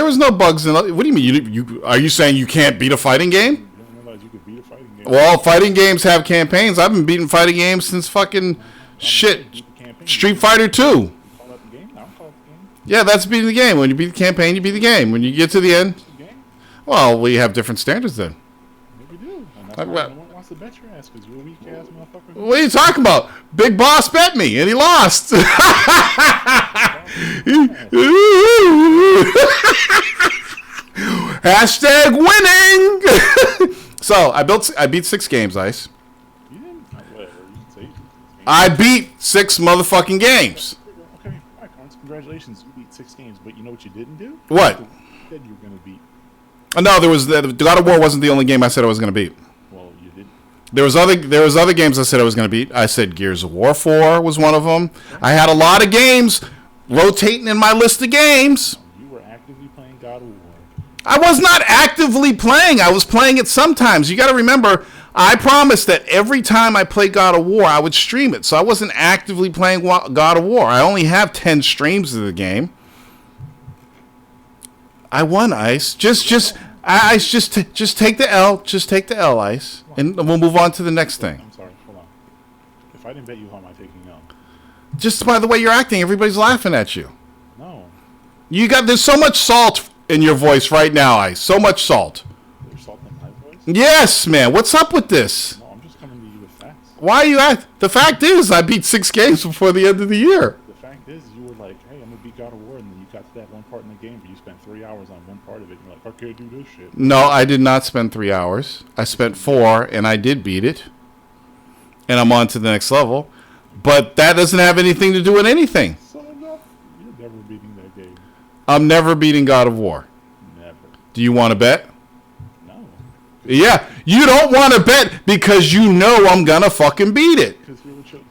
was no bugs in it. What do you mean? You are you saying you can't beat a fighting game? You don't realize you could beat a fighting game. Well, fighting games have campaigns. I've been beating fighting games since fucking Street Fighter 2. Yeah, that's beating the game. When you beat the campaign, you beat the game. When you get to the end, well, we have different standards then. Maybe we do. And that's why no one wants to bet your ass because you're a weak ass motherfucker. What are you talking about? Big Boss bet me and he lost. Hashtag winning. So I beat 6 games, Ice. You didn't? Whatever. You can say I beat 6 motherfucking games. Okay, all right, Carnes. Congratulations. You beat 6 games, but you know what you didn't do? What? You said you were going to beat. No, there was the God of War wasn't the only game I said I was going to beat. Well, you did. There was other games I said I was going to beat. I said Gears of War 4 was one of them. I had a lot of games rotating in my list of games. You were actively playing God of War. I was not actively playing. I was playing it sometimes. You got to remember, I promised that every time I played God of War, I would stream it. So I wasn't actively playing God of War. I only have 10 streams of the game. I won, Ice. Just take the L. Just take the L, Ice, and we'll move on to the next thing. I'm sorry. Hold on. If I didn't bet you, how am I taking L? Just by the way you're acting, everybody's laughing at you. No. There's so much salt in your voice right now, Ice. So much salt. There's salt in my voice? Yes, man. What's up with this? No, I'm just coming to you with facts. Why are you at? The fact is, I beat 6 games before the end of the year. The fact is, you were like, hey, I'm going to beat God of War, and then you got to that one part in the game, but you spent 3 hours on one part of it, and you're like, I can't do this shit. No, I did not spend 3 hours. I spent 4, and I did beat it. And I'm on to the next level. But that doesn't have anything to do with anything. So enough. You're never beating that game. I'm never beating God of War. Never. Do you want to bet? No. Yeah, you don't want to bet because you know I'm going to fucking beat it. Because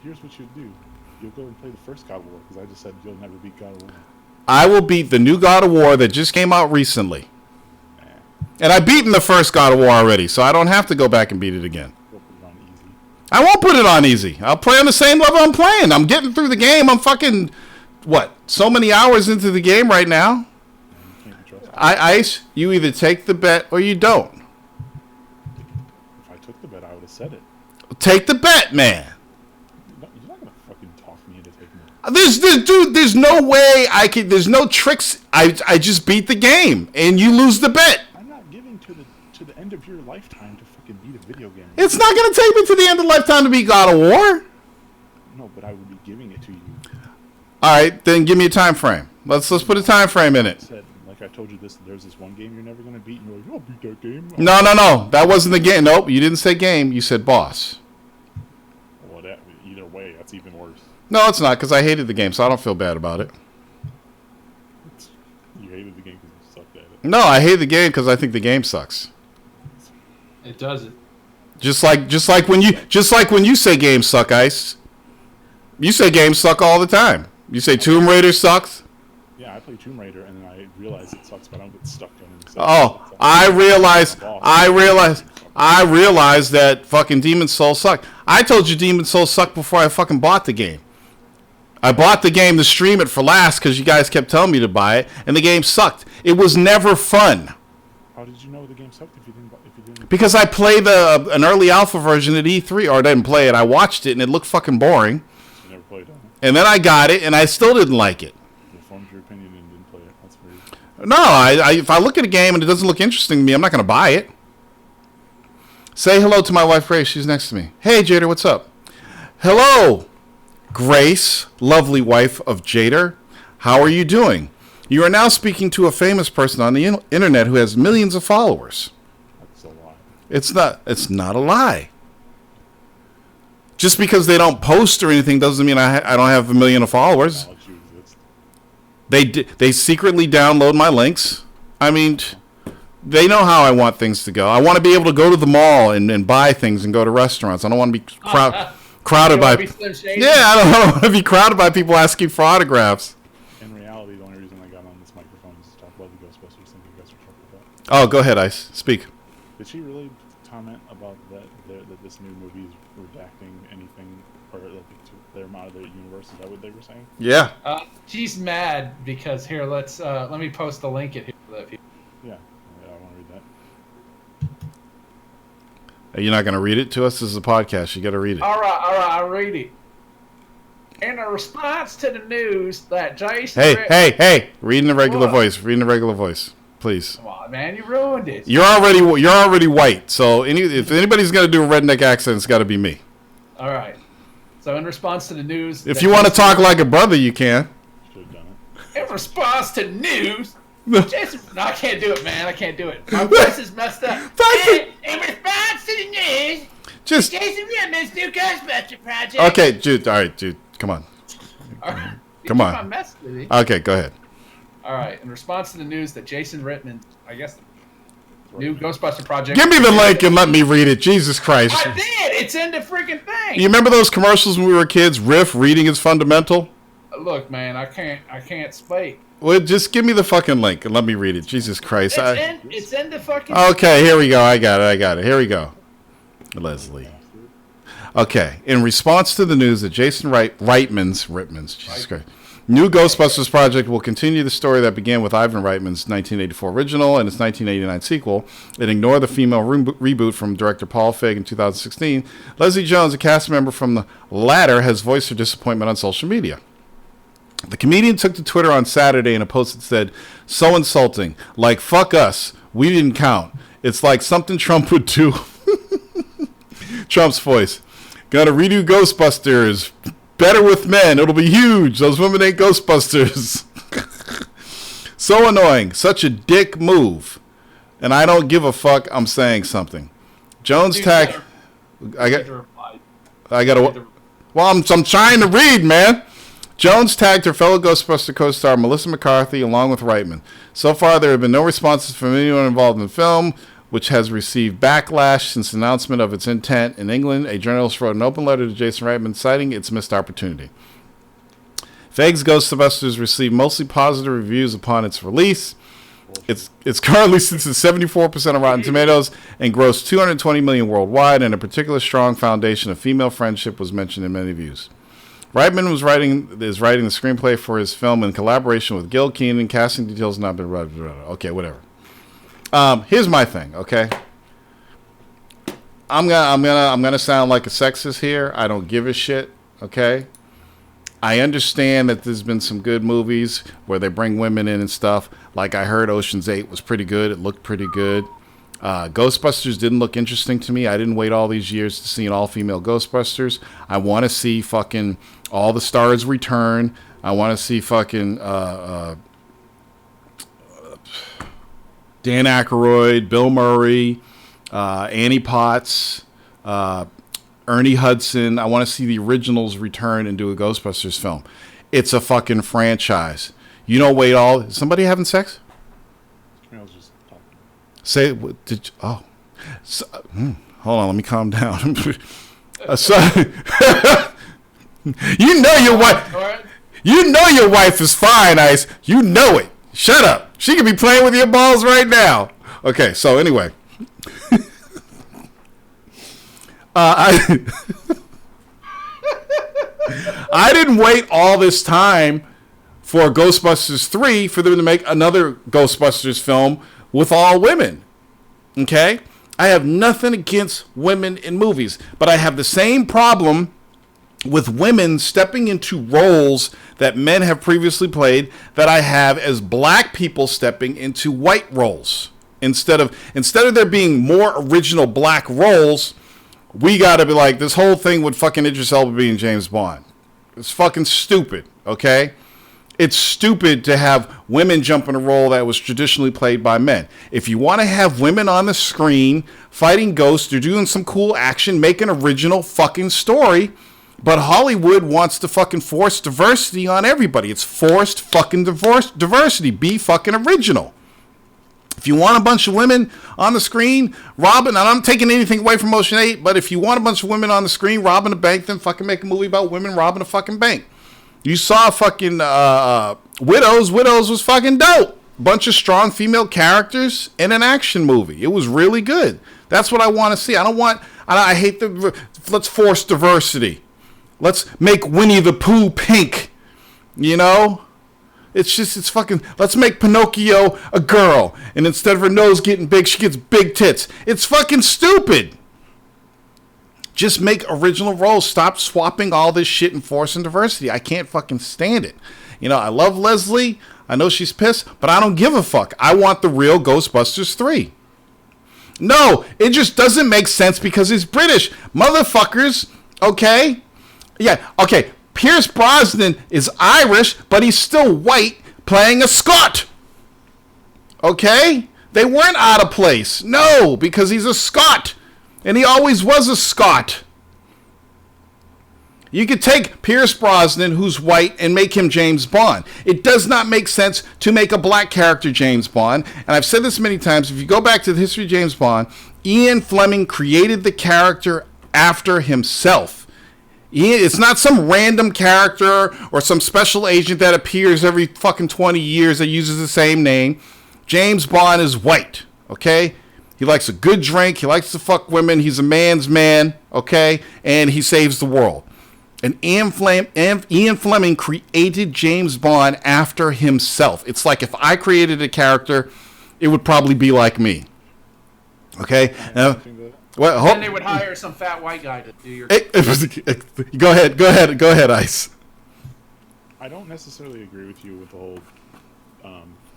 here's what you do. You'll go and play the first God of War, because I just said you'll never beat God of War. I will beat the new God of War that just came out recently. And I've beaten the first God of War already, so I don't have to go back and beat it again. Go put it on easy. I won't put it on easy. I'll play on the same level I'm playing. I'm getting through the game. I'm fucking, so many hours into the game right now? You can't be trusted. Ice, you either take the bet or you don't. If I took the bet, I would have said it. Take the bet, man. You're not going to fucking talk me into taking it. There's no way there's no tricks. I just beat the game and you lose the bet. I'm not giving to the end of your life lifetime to fucking beat a video game. It's not going to take me to the end of lifetime to beat God of War. No, but I would be giving it to you. All right, then give me a time frame. Let's put a time frame in it. Like I told you there's this one game you're never going to beat, and you're like, I'll beat that game. No. That wasn't the game. Nope, you didn't say game. You said boss. Well, either way, that's even worse. No, it's not, because I hated the game, so I don't feel bad about it. You hated the game because you sucked at it. No, I hate the game because I think the game sucks. It doesn't. Just like when you say games suck, Ice. You say games suck all the time. You say Tomb Raider sucks. Yeah, I play Tomb Raider and then I realize it sucks, but I don't get stuck on it. Oh, I realize that fucking Demon's Souls sucked. I told you Demon's Souls sucked before I fucking bought the game. I bought the game to stream it for last because you guys kept telling me to buy it, and the game sucked. It was never fun. How did you know the game sucked if you didn't? Because I played an early alpha version at E3, or I didn't play it. I watched it, and it looked fucking boring. You never played it. And then I got it, and I still didn't like it. You formed your opinion and didn't play it. That's weird. No, if I look at a game and it doesn't look interesting to me, I'm not going to buy it. Say hello to my wife, Grace. She's next to me. Hey, Jader, what's up? Hello, Grace, lovely wife of Jader. How are you doing? You are now speaking to a famous person on the internet who has millions of followers. That's a lie. It's not a lie. Just because they don't post or anything doesn't mean I don't have a million of followers. They secretly download my links. I mean, they know how I want things to go. I want to be able to go to the mall and buy things and go to restaurants. I don't want to be crowded by. I don't want to be crowded by people asking for autographs. In reality, the only reason I got on this microphone is to talk about the Ghostbusters thing you guys were talking about. Oh, go ahead, Ice. Speak. Did she really comment about that this new movie is redacting anything, or that they're out of the universe? Is that what they were saying? Yeah. She's mad because here, let me post the link in here for that people. Yeah, I want to read that. You're not going to read it to us? This is a podcast. You got to read it. All right, I'll read it. In a response to the news that Jason... Hey! Read in the regular voice. Read in the regular voice, please. Come on, man, you ruined it. You're already white, so if anybody's going to do a redneck accent, it's got to be me. All right. So in response to the news... If you want to talk like a brother, you can. Should have done it. In response to news... Jason, no, I can't do it, man. I can't do it. My voice is messed up. In response to the news, Jason Redman's new Ghostbuster project. Okay, dude. All right, dude. Come on. Come on. Okay, go ahead. All right. In response to the news that Jason Reitman, I guess, the new Ghostbuster project. Give me the link and let me read it. Jesus Christ. I did. It's in the freaking thing. You remember those commercials when we were kids? Riff, reading is fundamental. Look, man, I can't speak. Well, just give me the fucking link and let me read it. Jesus Christ. It's in the fucking... Okay, here we go. I got it. Here we go. Leslie. Okay. In response to the news that Jason Reitman's Jesus Christ, new Ghostbusters project will continue the story that began with Ivan Reitman's 1984 original and its 1989 sequel, and ignore the female reboot from director Paul Feig in 2016, Leslie Jones, a cast member from the latter, has voiced her disappointment on social media. The comedian took to Twitter on Saturday in a post that said, "So insulting. Like, fuck us. We didn't count. It's like something Trump would do." Trump's voice. "Gotta redo Ghostbusters. Better with men. It'll be huge. Those women ain't Ghostbusters." So annoying. Such a dick move. And I don't give a fuck. I'm saying something. Jones tag. I got. Well, I'm trying to read, man. Jones tagged her fellow Ghostbuster co-star Melissa McCarthy along with Reitman. So far, there have been no responses from anyone involved in the film, which has received backlash since the announcement of its intent. In England, a journalist wrote an open letter to Jason Reitman citing its missed opportunity. Feig's Ghostbusters received mostly positive reviews upon its release. It's currently sits at 74% of Rotten Tomatoes and grossed $220 million worldwide, and a particular strong foundation of female friendship was mentioned in many views. Reitman is writing the screenplay for his film in collaboration with Gil Keenan. Casting details not been... Okay, whatever. Here's my thing, okay? I'm gonna sound like a sexist here. I don't give a shit, okay? I understand that there's been some good movies where they bring women in and stuff. Like I heard Ocean's 8 was pretty good. It looked pretty good. Ghostbusters didn't look interesting to me. I didn't wait all these years to see an all-female Ghostbusters. I want to see fucking all the stars return. I want to see fucking Dan Aykroyd, Bill Murray, Annie Potts, Ernie Hudson. I want to see the originals return and do a Ghostbusters film. It's a fucking franchise. You don't wait all... Is somebody having sex? I was just talking. Say... Did you, oh. So, hold on, let me calm down. You know your wife... You know your wife is fine, Ice. You know it. Shut up. She could be playing with your balls right now. Okay, so anyway... I didn't wait all this time for Ghostbusters 3 for them to make another Ghostbusters film with all women. Okay? I have nothing against women in movies, but I have the same problem with women stepping into roles that men have previously played that I have as black people stepping into white roles. Instead of there being more original black roles, we gotta be like, this whole thing with fucking Idris Elba being James Bond. It's fucking stupid, okay? It's stupid to have women jump in a role that was traditionally played by men. If you want to have women on the screen fighting ghosts or doing some cool action, make an original fucking story. But Hollywood wants to fucking force diversity on everybody. It's forced fucking diversity. Be fucking original. If you want a bunch of women on the screen robbing, and I'm taking anything away from Motion 8, but if you want a bunch of women on the screen robbing a bank, then fucking make a movie about women robbing a fucking bank. You saw fucking Widows. Widows was fucking dope. Bunch of strong female characters in an action movie. It was really good. That's what I want to see. I hate let's force diversity. Let's make Winnie the Pooh pink. You know? It's fucking, let's make Pinocchio a girl. And instead of her nose getting big, she gets big tits. It's fucking stupid. Just make original roles. Stop swapping all this shit and forcing diversity. I can't fucking stand it. You know, I love Leslie. I know she's pissed, but I don't give a fuck. I want the real Ghostbusters 3. No, it just doesn't make sense because he's British. Motherfuckers, okay? Yeah, okay. Pierce Brosnan is Irish, but he's still white playing a Scot. Okay? They weren't out of place. No, because he's a Scot. And he always was a Scot. You could take Pierce Brosnan, who's white, and make him James Bond. It does not make sense to make a black character James Bond. And I've said this many times. If you go back to the history of James Bond, Ian Fleming created the character after himself. It's not some random character or some special agent that appears every fucking 20 years that uses the same name. James Bond is white, okay? He likes a good drink. He likes to fuck women. He's a man's man, okay? And he saves the world. And Ian Fleming created James Bond after himself. It's like if I created a character, it would probably be like me. Okay? Well, then they would hire some fat white guy to do your... Go ahead, Ice. I don't necessarily agree with you with the whole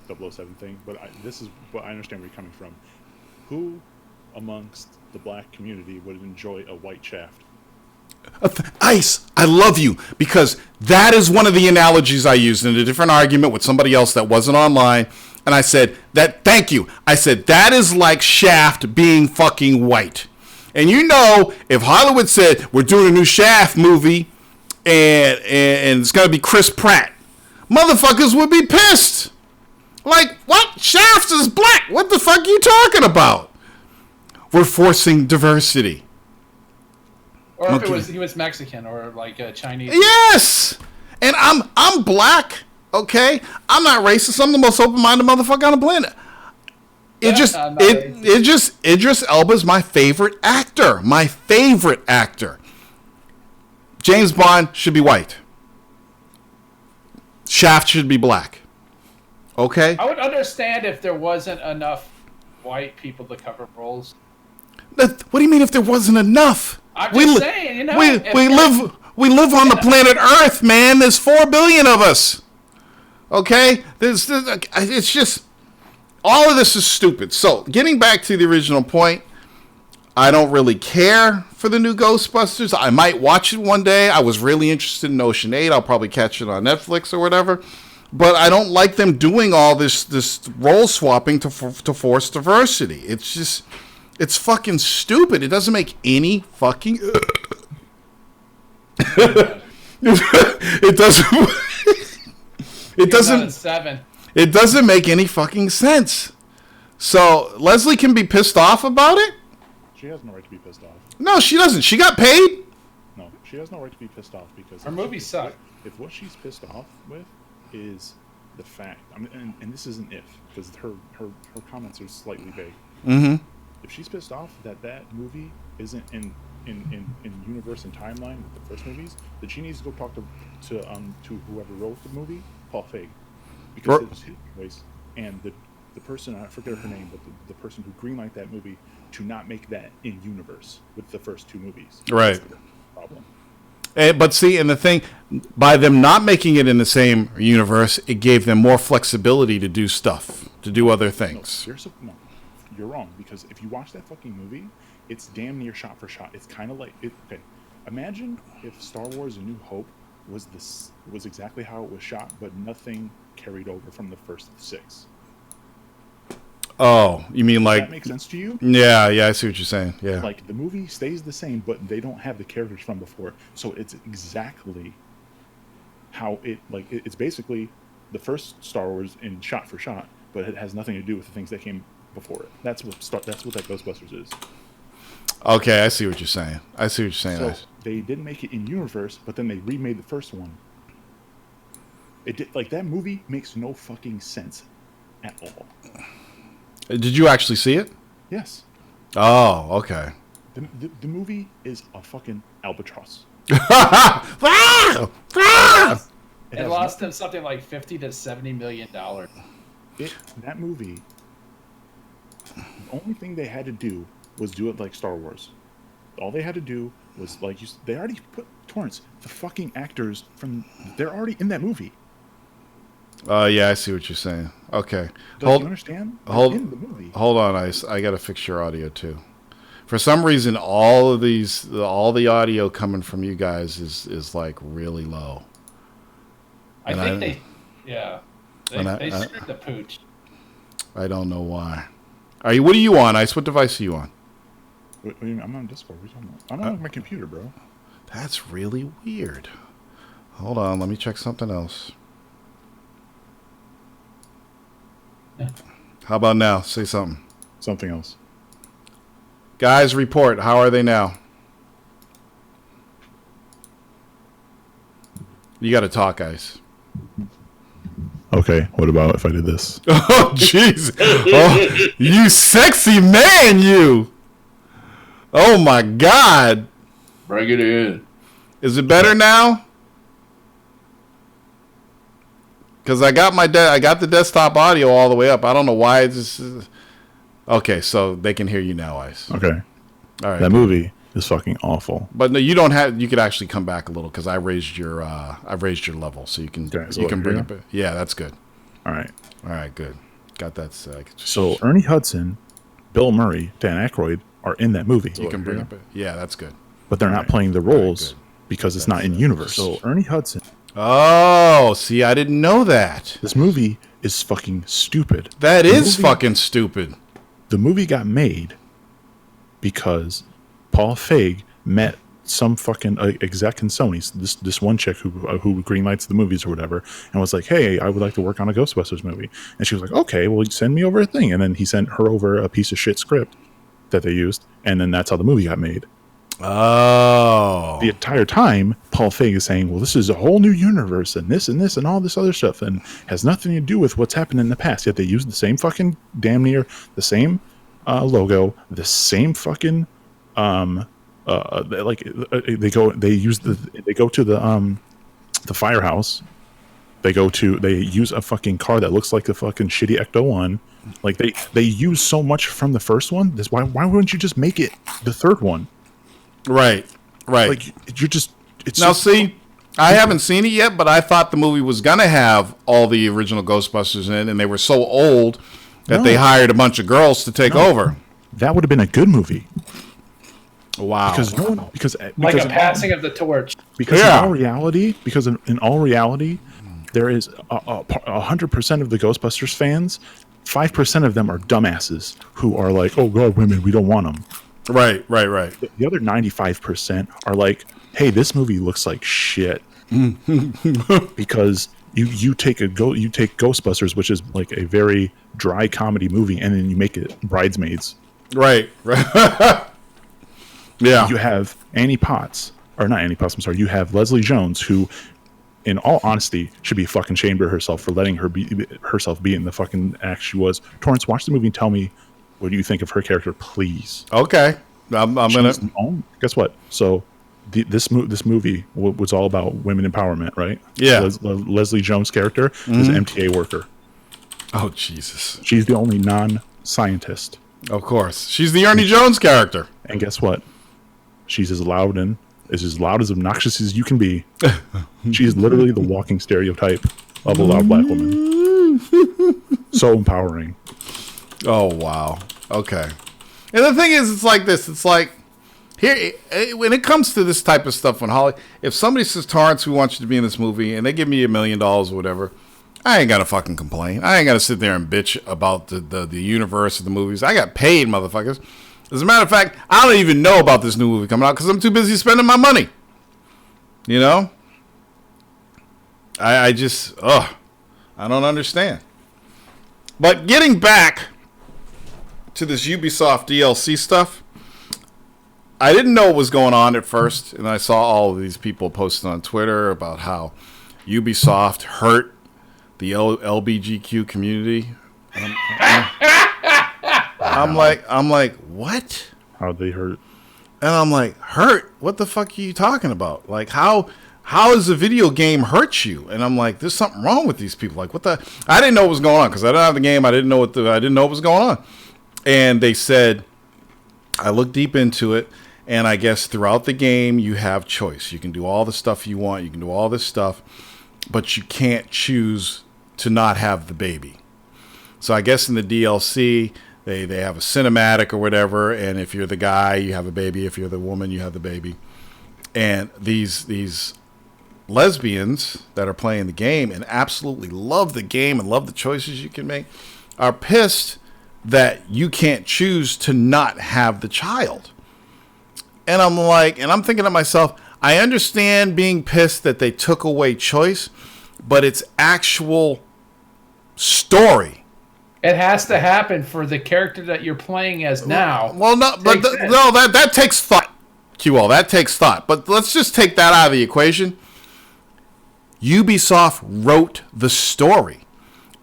007 thing, but this is what I understand where you're coming from. Who amongst the black community would enjoy a white Shaft? Ice, I love you, because that is one of the analogies I used in a different argument with somebody else that wasn't online, and I said, thank you. I said, that is like Shaft being fucking white. And you know, if Hollywood said, we're doing a new Shaft movie, and it's going to be Chris Pratt, motherfuckers would be pissed. Like, what? Shaft is black. What the fuck are you talking about? We're forcing diversity. Or if he was Mexican or like Chinese. Yes! And I'm black, okay? I'm not racist. I'm the most open-minded motherfucker on the planet. Idris Elba's my favorite actor. My favorite actor. James Bond should be white. Shaft should be black. Okay? I would understand if there wasn't enough white people to cover roles. What do you mean if there wasn't enough? I'm just saying, you know. We live on the planet Earth, man. There's 4 billion of us. Okay? It's just... all of this is stupid. So, getting back to the original point, I don't really care for the new Ghostbusters. I might watch it one day. I was really interested in Ocean 8. I'll probably catch it on Netflix or whatever. But I don't like them doing all this role swapping to force diversity. It's just, it's fucking stupid. It doesn't make any fucking... it doesn't... It doesn't make any fucking sense. So, Leslie can be pissed off about it? She has no right to be pissed off. No, she doesn't. She got paid. No, she has no right to be pissed off because her movie sucked. If what she's pissed off with is the fact, I mean, and this isn't if, because her comments are slightly vague. Mm-hmm. If she's pissed off that movie isn't in universe and timeline with the first movies, then she needs to go talk to whoever wrote the movie, Paul Feig, because it was his voice and the person, I forget her name, but the person who greenlighted that movie to not make that in universe with the first two movies. Right. That's the problem. But see, and the thing, by them not making it in the same universe, it gave them more flexibility to do stuff, to do other things. No, you're wrong, because if you watch that fucking movie, it's damn near shot for shot. It's kind of like, okay, imagine if Star Wars: A New Hope was exactly how it was shot, but nothing carried over from the first 6. Oh, you mean like... Does that make sense to you? Yeah, I see what you're saying. Yeah. Like, the movie stays the same, but they don't have the characters from before. So it's exactly how it's basically the first Star Wars in shot for shot, but it has nothing to do with the things that came before it. That's what that Ghostbusters is. Okay, I see what you're saying. So they didn't make it in universe, but then they remade the first one. That movie makes no fucking sense at all. Did you actually see it? Yes. Oh, okay. The movie is a fucking albatross. It lost them something like $50 to $70 million. That movie, the only thing they had to do was do it like Star Wars. All they had to do was, they already put Torrance, the fucking actors they're already in that movie. Yeah, I see what you're saying. Okay. Do you understand? In the movie. Hold on, Ice. I gotta fix your audio too. For some reason, all the audio coming from you guys is like really low. I think they screwed the pooch. I don't know why. What are you on, Ice? What device are you on? What do you mean? I'm on Discord. What are you talking about? I'm on my computer, bro. That's really weird. Hold on, let me check something else. How about now? Say something. Something else. Guys, report. How are they now? You got to talk, Ice. Okay, what about if I did this? Oh, jeez. Oh, you sexy man, you. Oh, my God. Bring it in. Is it better now? Because I got the desktop audio all the way up. I don't know why it's just... Okay, so they can hear you now, Ice. Okay. All right. That movie is fucking awful. But no, you don't have... You could actually come back a little because I raised your level, so you can bring it back. Yeah, that's good. All right. All right, good. Got that. So Ernie Hudson, Bill Murray, Dan Aykroyd are in that movie. You can bring it back. Yeah, that's good. But they're not playing the roles because it's not in universe. So Ernie Hudson... Oh, see, I didn't know that. This movie is fucking stupid. That is fucking stupid. The movie got made because Paul Feig met some fucking exec in Sony, this one chick who greenlights the movies or whatever, and was like, "Hey, I would like to work on a Ghostbusters movie." And she was like, "Okay, well, send me over a thing." And then he sent her over a piece of shit script that they used, and then that's how the movie got made. Oh. The entire time, Paul Feig is saying, well, this is a whole new universe and this and all this other stuff and has nothing to do with what's happened in the past. Yet they use the same fucking damn near the same logo, the same fucking they go to the firehouse. They use a fucking car that looks like the fucking shitty Ecto-1. Like they use so much from the first one. Why wouldn't you just make it the third one? Right. Like you're just. See, I haven't seen it yet, but I thought the movie was gonna have all the original Ghostbusters in it, and they were so old that they hired a bunch of girls to take over. That would have been a good movie. Wow. Because no one, because like a passing of the torch. Because in all reality, there is 100% of the Ghostbusters fans. 5% of them are dumbasses who are like, "Oh God, women, we don't want them." Right. The other 95% are like, "Hey, this movie looks like shit," because you take Ghostbusters, which is like a very dry comedy movie, and then you make it Bridesmaids. Right. Yeah. You have Annie Potts, or not Annie Potts. I'm sorry. You have Leslie Jones, who, in all honesty, should be fucking ashamed of herself for letting herself be in the fucking act she was. Torrance, watch the movie and tell me what do you think of her character, please. Okay, I'm gonna. Guess what? So, this movie was all about women empowerment, right? Yeah. Leslie Jones' character is an MTA worker. Oh Jesus! She's the only non-scientist. Of course, she's the Ernie Jones character. And guess what? She's as loud as obnoxious as you can be. She is literally the walking stereotype of a loud black woman. So empowering. Oh wow. Okay. And the thing is, it's like this. It's like here when it comes to this type of stuff. When Holly, if somebody says, "Torrance, we want you to be in this movie," and they give me $1 million or whatever, I ain't gotta fucking complain. I ain't gotta sit there and bitch about the universe of the movies. I got paid, motherfuckers. As a matter of fact, I don't even know about this new movie coming out because I'm too busy spending my money. You know? I just, I don't understand. But getting back to this Ubisoft DLC stuff, I didn't know what was going on at first, and I saw all of these people posting on Twitter about how Ubisoft hurt the LBGQ community. I'm like, what? How they hurt? And I'm like, hurt? What the fuck are you talking about? Like, how does a video game hurt you? And I'm like, there's something wrong with these people. Like, what the? I didn't know what was going on because I didn't have the game. I didn't know what was going on. And they said, I looked deep into it, and I guess throughout the game you have choice. You can do all the stuff you want. You can do all this stuff, but you can't choose to not have the baby. So I guess in the DLC, they have a cinematic or whatever, and if you're the guy, you have a baby. If you're the woman, you have the baby. And these lesbians that are playing the game and absolutely love the game and love the choices you can make are pissed that you can't choose to not have the child. And I'm thinking to myself, I understand being pissed that they took away choice, but it's actual story. It has to happen for the character that you're playing as now. Well, no, but that takes thought, QL. That takes thought. But let's just take that out of the equation. Ubisoft wrote the story,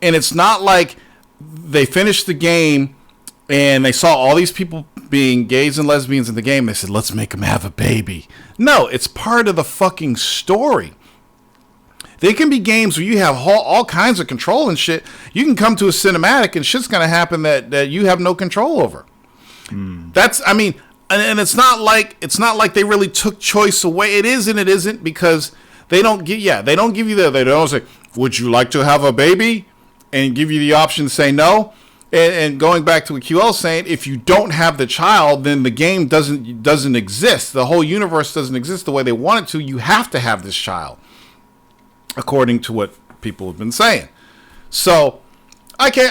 and it's not like they finished the game and they saw all these people being gays and lesbians in the game. They said, "Let's make them have a baby." No, it's part of the fucking story. There can be games where you have all kinds of control and shit. You can come to a cinematic and shit's going to happen that you have no control over. That's, I mean, and it's not like they really took choice away. It is and it isn't because they don't give you they don't say, "Would you like to have a baby?" and give you the option to say no. And going back to what QL saying, if you don't have the child, then the game doesn't exist. The whole universe doesn't exist the way they want it to. You have to have this child, according to what people have been saying. So I can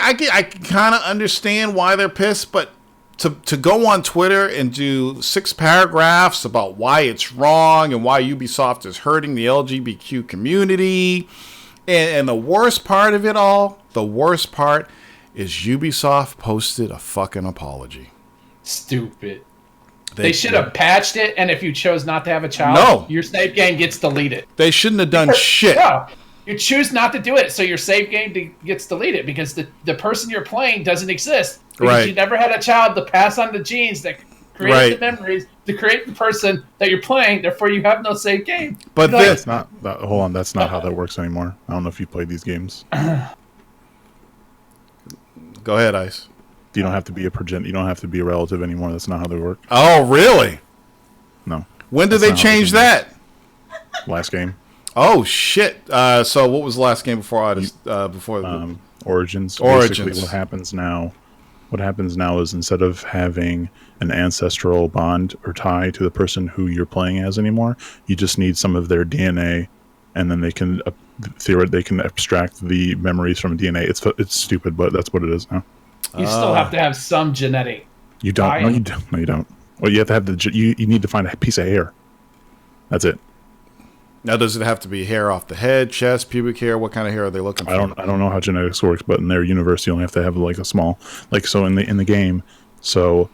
kind of understand why they're pissed, but to go on Twitter and do 6 paragraphs about why it's wrong and why Ubisoft is hurting the LGBTQ community, and the worst part of it all, is Ubisoft posted a fucking apology. Stupid. They should have patched it, and if you chose not to have a child, your save game gets deleted. They shouldn't have done shit. No, you choose not to do it, so your save game gets deleted because the person you're playing doesn't exist. Because you never had a child to pass on the genes that create the memories to create the person that you're playing. Therefore, you have no save game. But that's not. Hold on, that's not how that works anymore. I don't know if you played these games. Go ahead, Ice. You don't have to be a You don't have to be a relative anymore. That's not how they work. Oh, really? No. When did they change that? Last game. Oh shit! So what was the last game before Odyssey? Origins. Origins. Basically, what happens now is instead of having an ancestral bond or tie to the person who you're playing as anymore, you just need some of their DNA, and then they can theoretically they can abstract the memories from DNA. It's stupid, but that's what it is now. You still have to have some genetic. You don't. No, you don't. No, you don't. Well, you have to have you need to find a piece of hair. That's it. Now, does it have to be hair off the head, chest, pubic hair? What kind of hair are they looking for? I don't know how genetics works, but in their universe, you only have to have like a small, like so in the game. So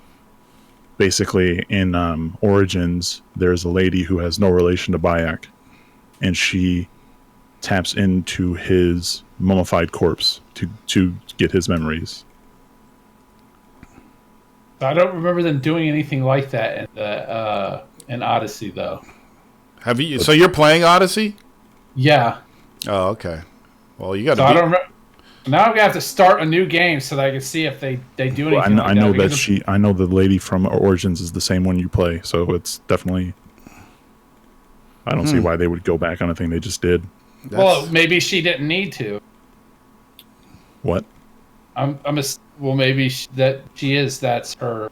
basically, in Origins, there's a lady who has no relation to Bayek, and she taps into his mummified corpse to get his memories. I don't remember them doing anything like that in Odyssey, though. Have you? So you're playing Odyssey? Yeah. Oh, okay. Well, you got to. So I don't remember. Now I'm gonna have to start a new game so that I can see if they do anything. I know that I know the lady from Origins is the same one you play, so it's definitely. I don't see why they would go back on a thing they just did. Well, maybe she didn't need to. What? Maybe that's her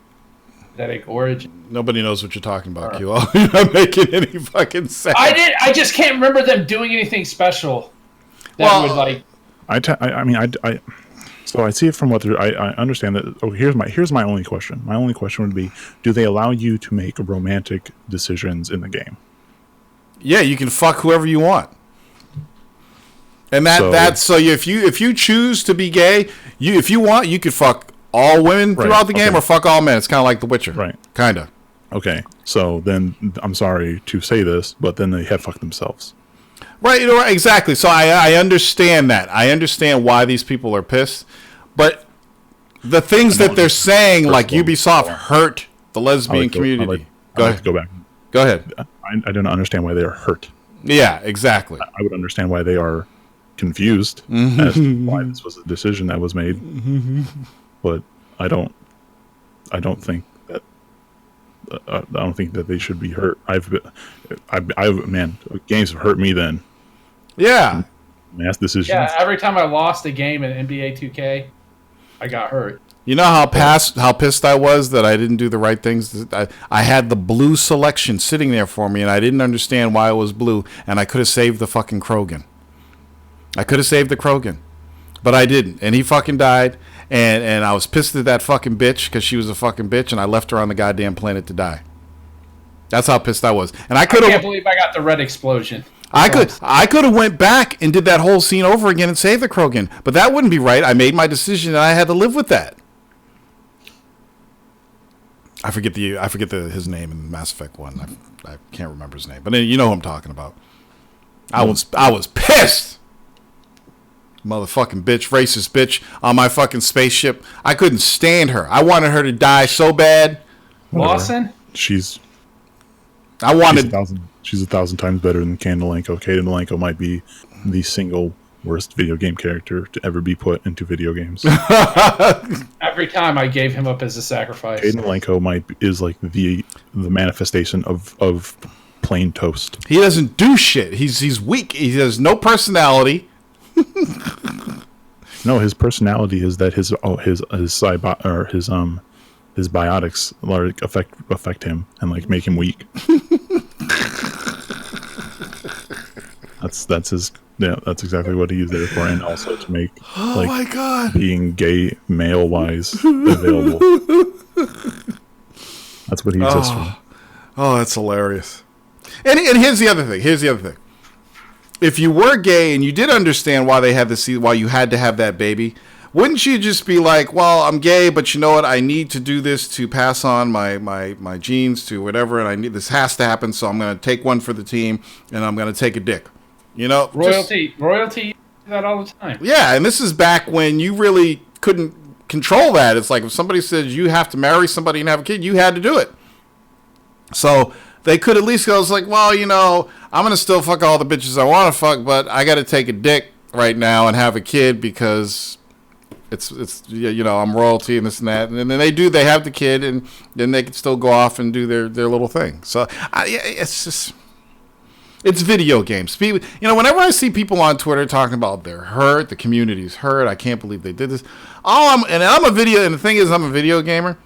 genetic origin. Nobody knows what you're talking about, Q. You're not making any fucking sense. I just can't remember them doing anything special. That would like. So I see it from what they're. I understand that. Oh, here's my only question. My only question would be: do they allow you to make romantic decisions in the game? Yeah, you can fuck whoever you want. And if you choose to be gay, if you want, you could fuck all women throughout the game or fuck all men. It's kind of like The Witcher. Right. Kind of. Okay. So then I'm sorry to say this, but then they have fucked themselves. Right, exactly. So I understand that. I understand why these people are pissed. But the things that they're saying, like Ubisoft, hurt the lesbian community. Go ahead. Go back. Go ahead. I don't understand why they are hurt. Yeah, exactly. I would understand why they are confused as to why this was a decision that was made. But I don't think that I don't think that they should be hurt. Man, games have hurt me then. Yeah. Mass decisions. Yeah, every time I lost a game in NBA 2K, I got hurt. You know how pissed I was that I didn't do the right things? I had the blue selection sitting there for me, and I didn't understand why it was blue, and I could have saved the fucking Krogan. I could have saved the Krogan, but I didn't, and he fucking died, and I was pissed at that fucking bitch because she was a fucking bitch, and I left her on the goddamn planet to die. That's how pissed I was, and I can't believe I got the red explosion. I could have went back and did that whole scene over again and saved the Krogan, but that wouldn't be right. I made my decision, and I had to live with that. I forget his name in Mass Effect 1. I can't remember his name, but you know who I'm talking about. I was pissed. Motherfucking bitch, racist bitch on my fucking spaceship. I couldn't stand her. I wanted her to die so bad. Lawson? She's 1,000 times better than Kandalenko. Kandalenko might be the single worst video game character to ever be put into video games. Every time I gave him up as a sacrifice. Kandalenko is like the manifestation of plain toast. He doesn't do shit. He's weak. He has no personality. No, his personality is that his biotics like affect him and like make him weak. That's his. Yeah, that's exactly what he's there for, and also to make my God, being gay male wise available. That's what he exists for. Oh, that's hilarious. And here's the other thing. If you were gay and you did understand why why you had to have that baby, wouldn't you just be like, well, I'm gay, but you know what? I need to do this to pass on my genes to whatever, and this has to happen, so I'm going to take one for the team, and I'm going to take a dick. You know? Royalty do that all the time. Yeah, and this is back when you really couldn't control that. It's like if somebody says you have to marry somebody and have a kid, you had to do it. So they could at least go, it's like, well, you know, I'm going to still fuck all the bitches I want to fuck, but I got to take a dick right now and have a kid because it's you know, I'm royalty and this and that. And then they have the kid, and then they can still go off and do their little thing. So it's just, It's video games. Whenever I see people on Twitter talking about they're hurt, the community's hurt, I can't believe they did this. And the thing is, I'm a video gamer.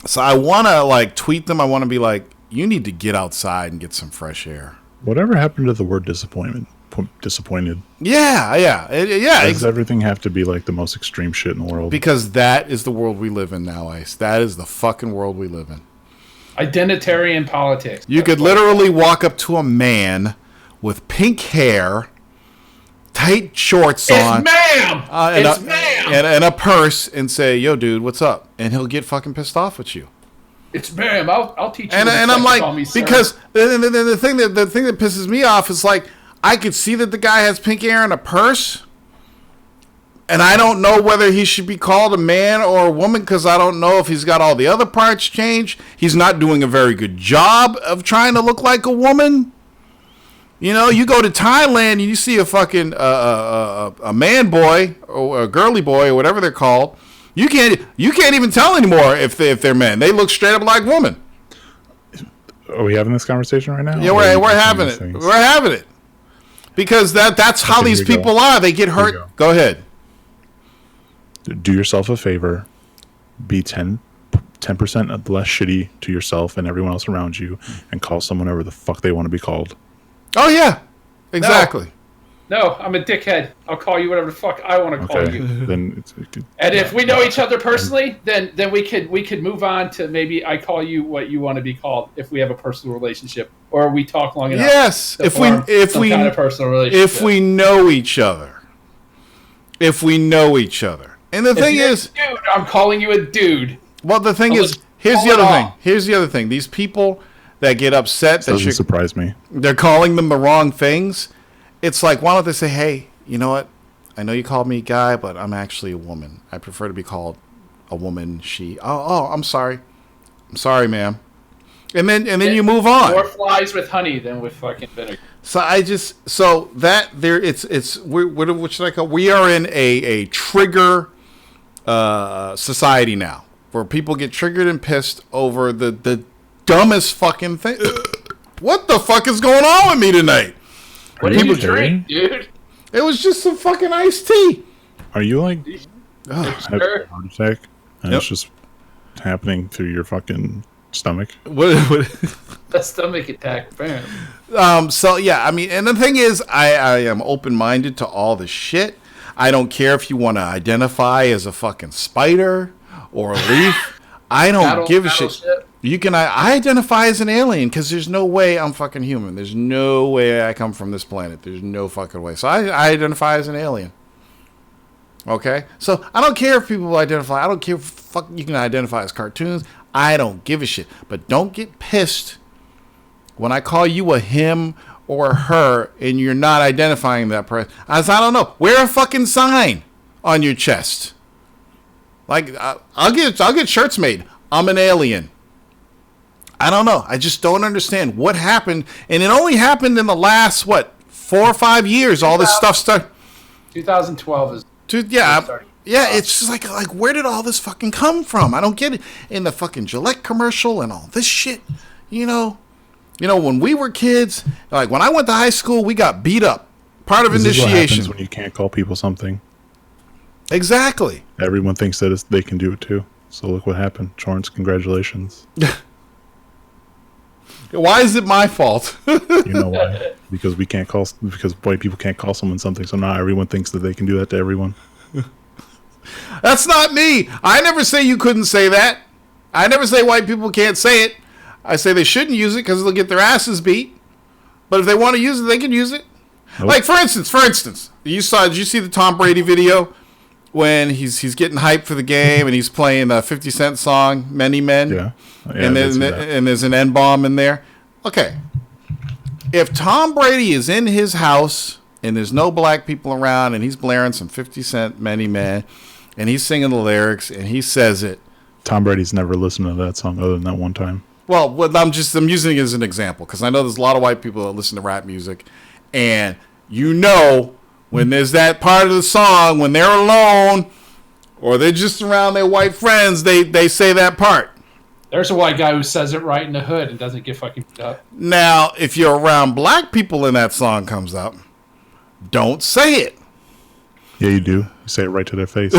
So I want to like tweet them. I want to be like, you need to get outside and get some fresh air. Whatever happened to the word disappointment? Disappointed. Yeah. Does everything have to be like the most extreme shit in the world? Because that is the world we live in now, Ice. That is the fucking world we live in. Identitarian politics. You could literally walk up to a man with pink hair, tight shorts on, ma'am! and a purse, and say, "Yo, dude, what's up?" And he'll get fucking pissed off with you. It's ma'am. I'll teach you. And I'm like, because the thing that pisses me off is like, I could see that the guy has pink hair and a purse, and I don't know whether he should be called a man or a woman because I don't know if he's got all the other parts changed. He's not doing a very good job of trying to look like a woman. You know, you go to Thailand and you see a fucking a man boy or a girly boy or whatever they're called. You can't even tell anymore if they're men. They look straight up like women. Are we having this conversation right now? Yeah, we're having it. We're having it. Because that's how these people are. They get hurt. Go ahead. Do yourself a favor. Be 10% less shitty to yourself and everyone else around you, and call someone whatever the fuck they want to be called. Oh yeah, exactly. No, I'm a dickhead. I'll call you whatever the fuck I want to call you. Then and if we know each other personally, then we could move on to maybe I call you what you want to be called if we have a personal relationship or we talk long enough. Yes, if we kind of personal relationship. If we know each other. And the thing is, dude, I'm calling you a dude. Well, the thing is, here's the other thing. These people that get upset that doesn't surprise me. They're calling them the wrong things. It's like, why don't they say, hey, you know what? I know you called me guy, but I'm actually a woman. I prefer to be called a woman, she. Oh, I'm sorry. I'm sorry, ma'am. And then you move on. More flies with honey than with fucking vinegar. What should I call? We are in a trigger society now, where people get triggered and pissed over the dumbest fucking thing. What the fuck is going on with me tonight? What did you drink, dude? It was just some fucking iced tea. Are you like having a heart attack and it's just happening through your fucking stomach? What? A stomach attack, bam. So yeah, I mean, and the thing is, I am open-minded to all the shit. I don't care if you want to identify as a fucking spider or a leaf. I don't give a shit. You can I identify as an alien because there's no way I'm fucking human. There's no way I come from this planet. There's no fucking way. So I identify as an alien. Okay? So I don't care if people identify. I don't care if you can identify as cartoons. I don't give a shit. But don't get pissed when I call you a him or a her and you're not identifying that person. I don't know. Wear a fucking sign on your chest. Like I'll get shirts made. I'm an alien. I don't know. I just don't understand what happened, and it only happened in the last 4 or 5 years. All this stuff started. 2012 is. Yeah. It's just like where did all this fucking come from? I don't get it. In the fucking Gillette commercial and all this shit. You know, when we were kids, like when I went to high school, we got beat up. Part of initiation. This is what happens when you can't call people something. Exactly. Everyone thinks that they can do it too. So look what happened. Chorns, congratulations. Why is it my fault? You know why? Because white people can't call someone something, so now everyone thinks that they can do that to everyone. That's not me. I never say you couldn't say that. I never say white people can't say it. I say they shouldn't use it because they'll get their asses beat. But if they want to use it, they can use it. Nope. Like for instance, did you see the Tom Brady video when he's getting hyped for the game and he's playing the 50 Cent song "Many Men"? Yeah. And there's an N-bomb in there. Okay. If Tom Brady is in his house and there's no black people around and he's blaring some 50 Cent "Many Men" and he's singing the lyrics and he says it. Tom Brady's never listened to that song other than that one time. Well, I'm using it as an example because I know there's a lot of white people that listen to rap music, and when there's that part of the song when they're alone or they're just around their white friends, they say that part. There's a white guy who says it right in the hood and doesn't get fucking beat up. Now, if you're around black people and that song comes up, don't say it. Yeah, you do. You say it right to their face.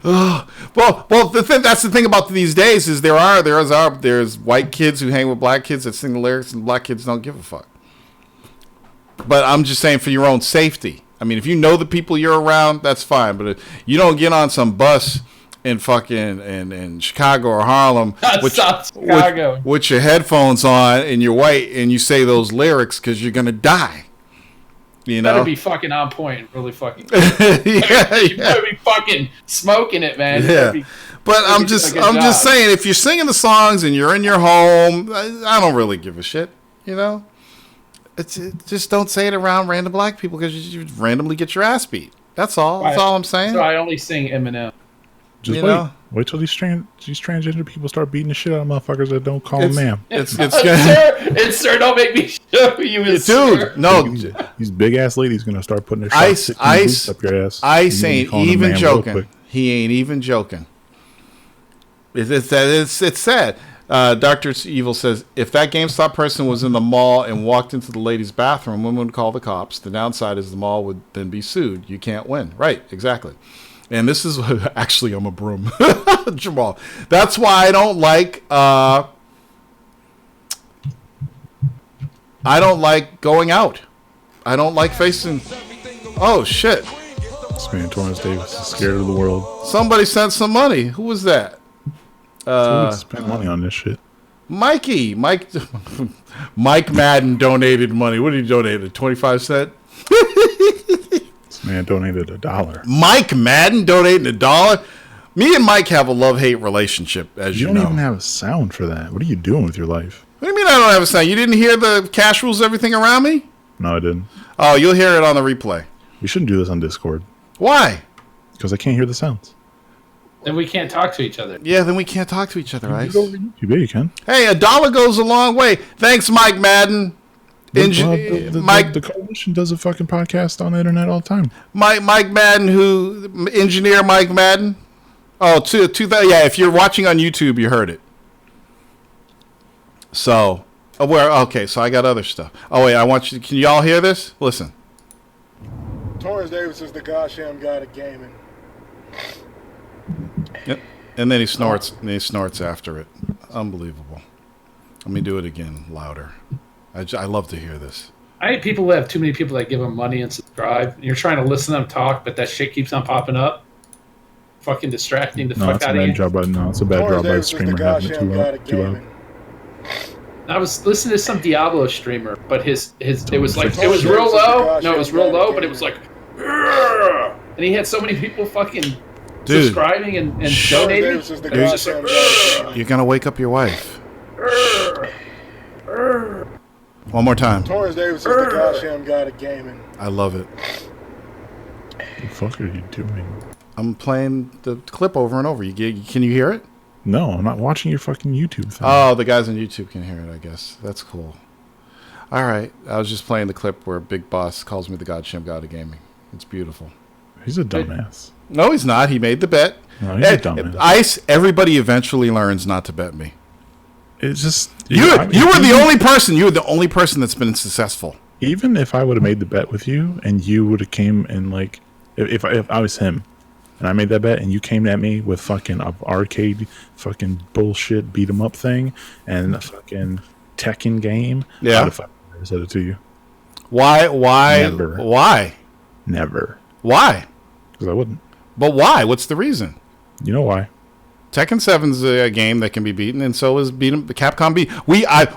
Well, that's the thing about these days is there's white kids who hang with black kids that sing the lyrics, and black kids don't give a fuck. But I'm just saying for your own safety. I mean, if you know the people you're around, that's fine. But if you don't get on some bus in fucking in Chicago or Harlem with your headphones on and you're white and you say those lyrics because you're gonna die. You know, better be fucking on point and really fucking. You better be fucking smoking it, man. Yeah. But I'm just saying, if you're singing the songs and you're in your home, I don't really give a shit. You know, just don't say it around random black people because you randomly get your ass beat. That's all. That's all I'm saying. So I only sing Eminem. Just wait till these transgender people start beating the shit out of motherfuckers that don't call them ma'am. Sir, don't make me show you, dude. Sir. No, these big ass ladies gonna start putting their boots up your ass. Ice ain't even joking. He ain't even joking. It's sad. Dr. Evil says, if that GameStop person was in the mall and walked into the ladies' bathroom, women would call the cops. The downside is the mall would then be sued. You can't win. Right, exactly. And this is actually, I'm a broom. Jamal. That's why I don't like going out. I don't like facing. Oh shit. This man Torrance Davis is scared of the world. Somebody sent some money. Who was that? Spent money on this shit. Mike Madden donated money. What did he donate? 25 cents? This man donated $1. Mike Madden donating $1? Me and Mike have a love-hate relationship, as you know. You don't even have a sound for that. What are you doing with your life? What do you mean I don't have a sound? You didn't hear the cash rules, everything around me? No, I didn't. Oh, you'll hear it on the replay. We shouldn't do this on Discord. Why? Because I can't hear the sounds. Then we can't talk to each other. Yeah, then we can't talk to each other, right? You you can. Hey, $1 goes a long way. Thanks, Mike Madden. The coalition does a fucking podcast on the internet all the time. Mike Madden, engineer Mike Madden. Oh, yeah, if you're watching on YouTube, you heard it. So, okay, so I got other stuff. Oh, wait, can you all hear this? Listen. Torrance Davis is the goddamn god of gaming. Yep. And then he snorts, after it. Unbelievable. Let me do it again, louder. I love to hear this. I hate people who have too many people that give them money and subscribe. And you're trying to listen to them talk, but that shit keeps on popping up. Fucking distracting the fuck out of you. It's a bad job by the streamer having it too loud. I was listening to some Diablo streamer, but it was real low. No, it was real low, but it was like, and he had so many people fucking subscribing and donating. You're gonna wake up your wife. One more time. Torrance Davis is the goddamn god of gaming. I love it. What the fuck are you doing? I'm playing the clip over and over. Can you hear it? No, I'm not watching your fucking YouTube thing. Oh, the guys on YouTube can hear it, I guess. That's cool. All right. I was just playing the clip where Big Boss calls me the goddamn god of gaming. It's beautiful. He's a dumbass. No, he's not. He made the bet. No, he's a dumbass. Ice, everybody eventually learns not to bet me. It's just... You were the only person that's been successful. Even if I would have made the bet with you and you would have came and like... If I was him and I made that bet and you came at me with fucking arcade fucking bullshit beat 'em up thing and a fucking Tekken game, yeah, I'd have fucking said it to you. Why? Never. Why? Never. Why? Because I wouldn't. But why? What's the reason? You know why? Tekken 7's a game that can be beaten, and so is Capcom beat.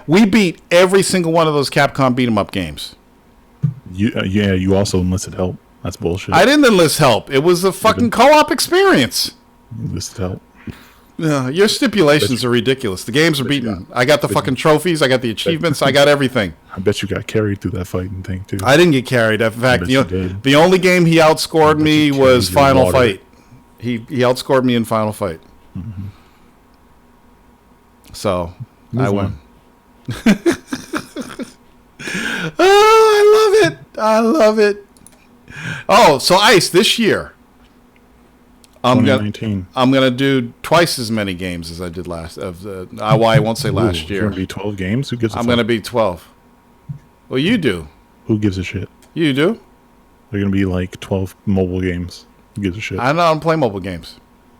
We beat every single one of those Capcom beat 'em up games. You also enlisted help. That's bullshit. I didn't enlist help. It was a fucking co-op experience. You enlisted help. Your stipulations are ridiculous. The games are beaten. I got the fucking trophies. I got the achievements. I got everything. I bet you got carried through that fighting thing too. I didn't get carried. In fact, the only game he outscored me was Final Fight. He outscored me in Final Fight. Mm-hmm. So I won. Oh, I love it. Oh, so Ice, this year, I'm 2019. gonna do twice as many games as I did last. I won't say last You're year. gonna be 12 games. Who gives a I'm fuck? gonna be 12. Well, you do. Who gives a shit? You do. They're gonna be like 12 mobile games. Who gives a shit? I don't play mobile games.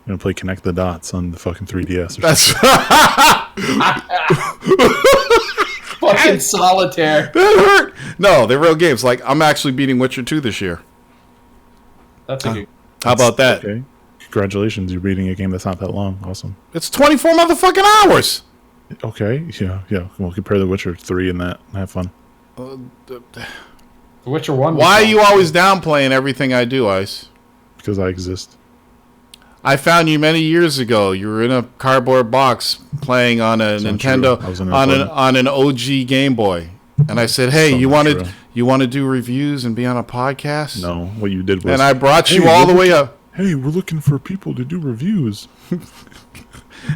I'm gonna play Connect the Dots on the fucking 3DS. Or That's Fucking solitaire. that hurt. No, they're real games. Like I'm actually beating Witcher 2 this year. That's a good. How about that? Okay. Congratulations, you're beating a game that's not that long. Awesome. It's 24 motherfucking hours. Okay. Yeah. We'll compare The Witcher 3 and that. Have fun. The Witcher 1. Why are you always downplaying everything I do, Ice? Because I exist. I found you many years ago. You were in a cardboard box playing on a That's not Nintendo true. I was in on an OG Game Boy, and I said, "Hey, So you not want to true. do reviews and be on a podcast?" No, what you did was. And I brought you Hey, all we're the way up. Hey, we're looking for people to do reviews.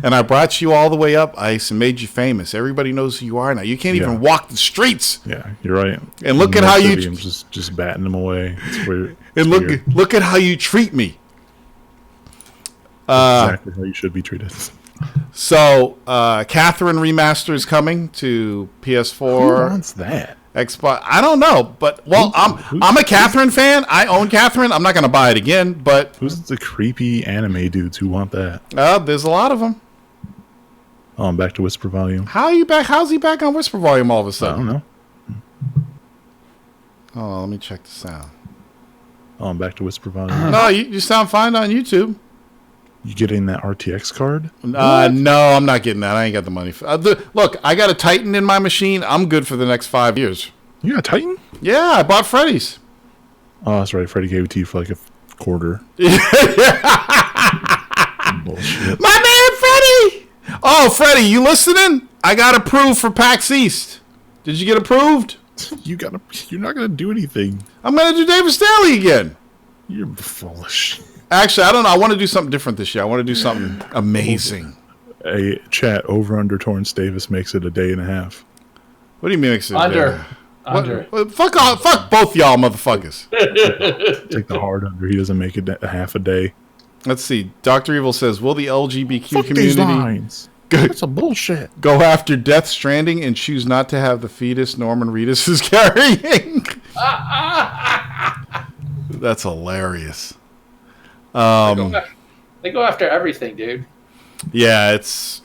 And I brought you all the way up, Ice, and made you famous. Everybody knows who you are now. You can't even walk the streets. Yeah, you're right. And look In at that how you- city, I'm just batting them away. It's weird. And It's look at how you treat me. exactly how you should be treated. So, Catherine Remaster is coming to Who PS4, wants that? Xbox. I don't know, but I'm a Catherine fan. I own Catherine. I'm not going to buy it again, but Who's the creepy anime dudes who want that? there's a lot of them. Oh, I'm back to Whisper Volume. How are you back? How's he back on Whisper Volume all of a I sudden? don't know. Oh, let me check the sound. Oh, I'm back to Whisper Volume. No, you sound fine on YouTube. You getting that RTX card? No, I'm not getting that. I ain't got the money. Look, I got a Titan in my machine. I'm good for the next 5 years. You got a Titan? Yeah, I bought Freddy's. Oh, that's right. Freddie gave it to you for like a quarter. Bullshit. My man, Freddie! Oh, Freddie, you listening? I got approved for PAX East. Did you get approved? You're not gonna do anything. I'm going to do David Staley again. You're foolish. Actually, I don't know. I want to do something different this year. I want to do something amazing. A chat over under Torrance Davis makes it a day and a half. What do you mean? Makes it Under. What? Under. Well, fuck off. Fuck both y'all motherfuckers. Take the hard under. He doesn't make it a half a day. Let's see. Dr. Evil says, will the LGBTQ Fuck these community lines. That's a bullshit. go after Death Stranding and choose not to have the fetus Norman Reedus is carrying? That's hilarious. They go after everything, dude. Yeah, it's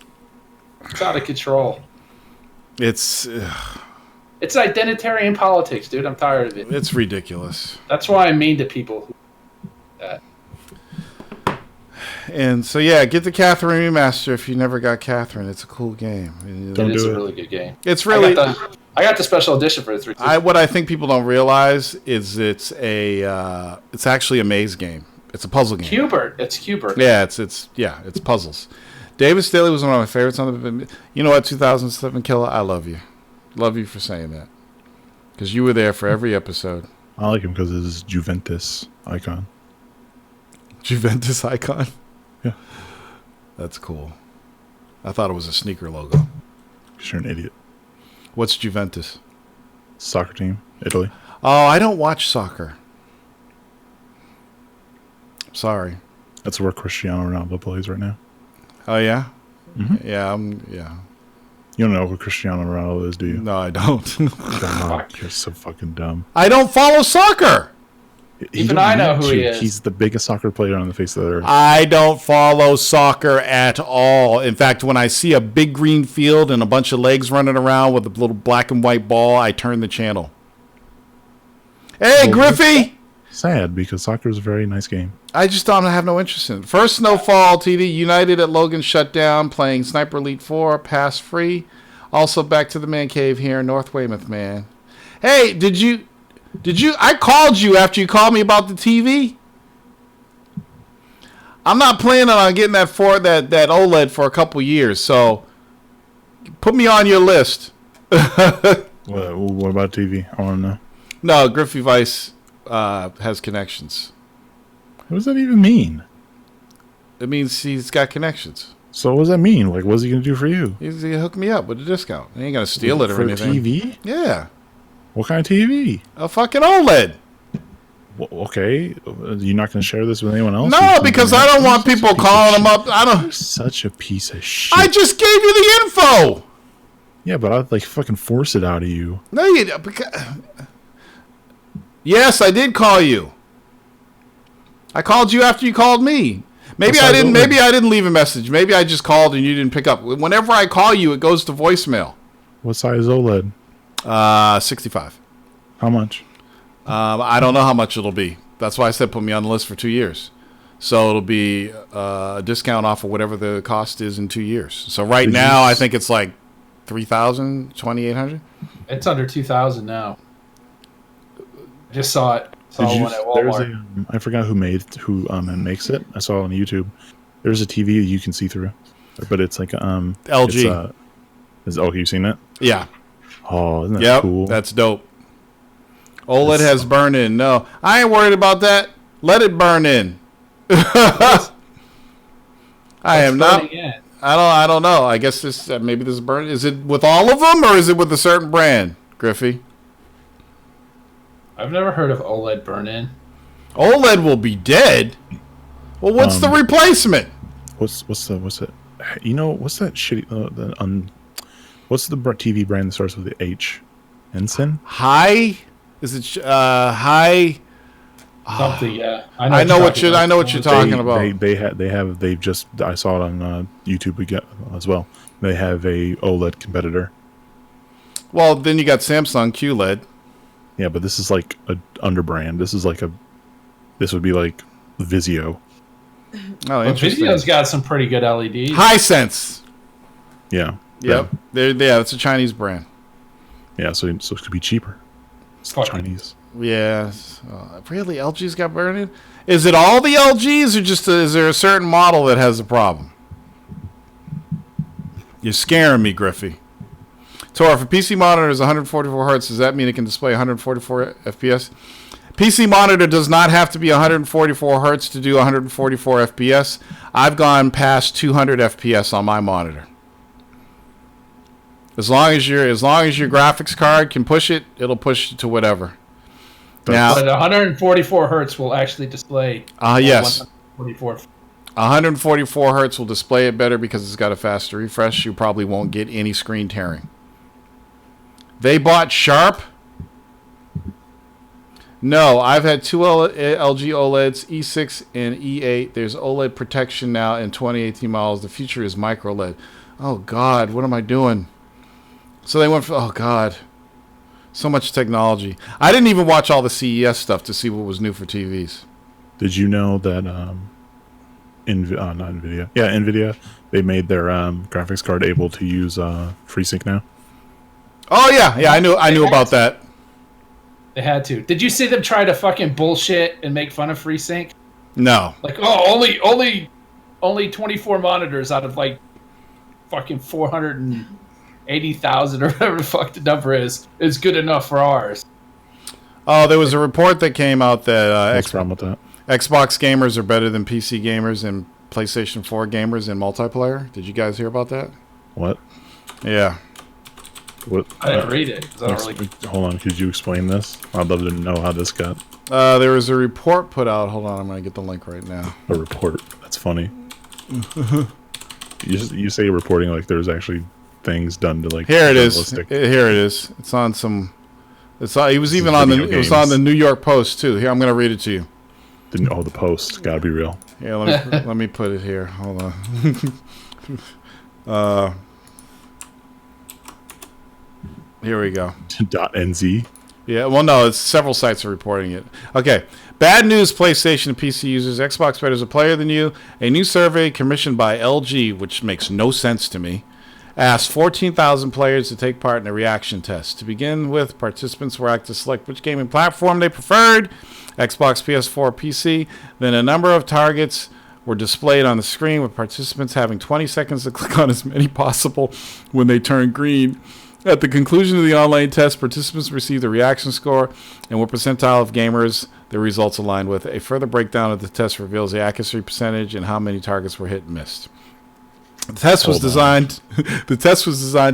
out of control. It's identitarian politics, dude. I'm tired of it. it's ridiculous. That's why I'm mean to people who that. And so yeah, get the Catherine Remaster if you never got Catherine. It's a cool game. Don't It is do a it. really good game. It's really I got the special edition for the 360. what I think people don't realize is it's actually a maze game. It's a puzzle game. Hubert. It's Hubert. Yeah, it's puzzles. David Staley was one of my favorites on the. You know what, 2007 Killer, I love you. Love you for saying that. Because you were there for every episode. I like him because of his Juventus icon. Juventus icon? Yeah. That's cool. I thought it was a sneaker logo. Because you're an idiot. What's Juventus? Soccer team, Italy. Oh, I don't watch soccer. Sorry. That's where Cristiano Ronaldo plays right now. Oh, yeah? Mhm. Yeah. You don't know who Cristiano Ronaldo is, do you? No, I don't. God, you're so fucking dumb. I don't follow soccer. Even I know who he is. He's the biggest soccer player on the face of the earth. I don't follow soccer at all. In fact, when I see a big green field and a bunch of legs running around with a little black and white ball, I turn the channel. Hey, Well, Griffey! Sad, because soccer is a very nice game. I just don't have no interest in it. First Snowfall TV, United at Logan shut down, playing Sniper Elite 4, pass free. Also back to the man cave here in North Weymouth, man. Hey, did you I called you after you called me about the TV. I'm not planning on getting that OLED for a couple years, so put me on your list. What about TV? I want to know. No, Griffey Vice has connections. What does that even mean? It means he's got connections. So what does that mean? Like, what's he going to do for you? He's gonna hook me up with a discount. He ain't gonna steal it or for anything. TV? Yeah, What kind of TV? a fucking OLED. Okay, you're not going to share this with anyone else? No, because I don't want people calling them up. You're such a piece of shit. I just gave you the info. Yeah, but I'd like fucking force it out of you. No, you. Yes, I did call you. I called you after you called me. Maybe I didn't. Maybe I didn't leave a message. Maybe I just called and you didn't pick up. Whenever I call you, it goes to voicemail. What size OLED? 65. How much? I don't know how much it'll be. That's why I said put me on the list for 2 years. So it'll be a discount off of whatever the cost is in 2 years. So right now, I think it's like 3,000, 2,800. It's under 2,000 now. I just saw it. Saw one at Walmart. I forgot who makes it. I saw it on YouTube. There's a TV that you can see through, but it's like LG. You've seen it? Yeah. Oh, isn't that cool? That's dope. OLED has burn in. No, I ain't worried about that. Let it burn in. I am not. I don't know. I guess this maybe this burn. Is it with all of them or is it with a certain brand, Griffey? I've never heard of OLED burn in. OLED will be dead. Well, what's the replacement? What's it? You know, what's that shitty? What's the TV brand that starts with the H? Ensign? High? Is it high? Something, yeah. I know what you're talking about. They just I saw it on YouTube as well. They have a OLED competitor. Well, then you got Samsung QLED. Yeah, but this is like a underbrand. This would be like Vizio. Oh, interesting. Vizio's got some pretty good LEDs. Hisense. Yeah. Yep. Yeah, it's a Chinese brand. Yeah, so it could be cheaper. It's Chinese. Yeah. Really? LG's got burn-in? Is it all the LGs or just is there a certain model that has a problem? You're scaring me, Griffey. Tor, if a PC monitor is 144 hertz, does that mean it can display 144 FPS? PC monitor does not have to be 144 hertz to do 144 FPS. I've gone past 200 FPS on my monitor. As long as your graphics card can push it, it'll push it to whatever. Now, but 144 hertz will actually display. Yes. 144. 144 hertz will display it better because it's got a faster refresh. You probably won't get any screen tearing. They bought Sharp. No, I've had two LG OLEDs, E6 and E8. There's OLED protection now in 2018 models. The future is micro LED. Oh, God, what am I doing? So they went for, oh, God. So much technology. I didn't even watch all the CES stuff to see what was new for TVs. Did you know that NVIDIA, they made their graphics card able to use FreeSync now? Oh, yeah, I knew about that. They had to. Did you see them try to fucking bullshit and make fun of FreeSync? No. Like, only 24 monitors out of like fucking 480,000 or whatever the fuck the number is good enough for ours. Oh, there was a report that came out that What's wrong with that? Xbox gamers are better than PC gamers and PlayStation 4 gamers in multiplayer. Did you guys hear about that? What? Yeah. What? I didn't read it. Hold on, could you explain this? I'd love to know how this got. There was a report put out. Hold on, I'm going to get the link right now. A report? That's funny. you say reporting like there's actually things done to like. Here it is. Here it is. It's on some. It was even on the. It was on the New York Post too. Here, I'm going to read it to you. The Post. Gotta be real. Yeah, let me put it here. Hold on. Here we go. .nz. Yeah, well, no, it's several sites are reporting it. Okay. Bad news, PlayStation and PC users. Xbox better is a player than you. A new survey commissioned by LG, which makes no sense to me, asked 14,000 players to take part in a reaction test. To begin with, participants were asked to select which gaming platform they preferred, Xbox, PS4, PC. Then a number of targets were displayed on the screen, with participants having 20 seconds to click on as many possible when they turn green. At the conclusion of the online test, participants received a reaction score and what percentile of gamers their results aligned with. A further breakdown of the test reveals the accuracy percentage and how many targets were hit and missed. The test was designed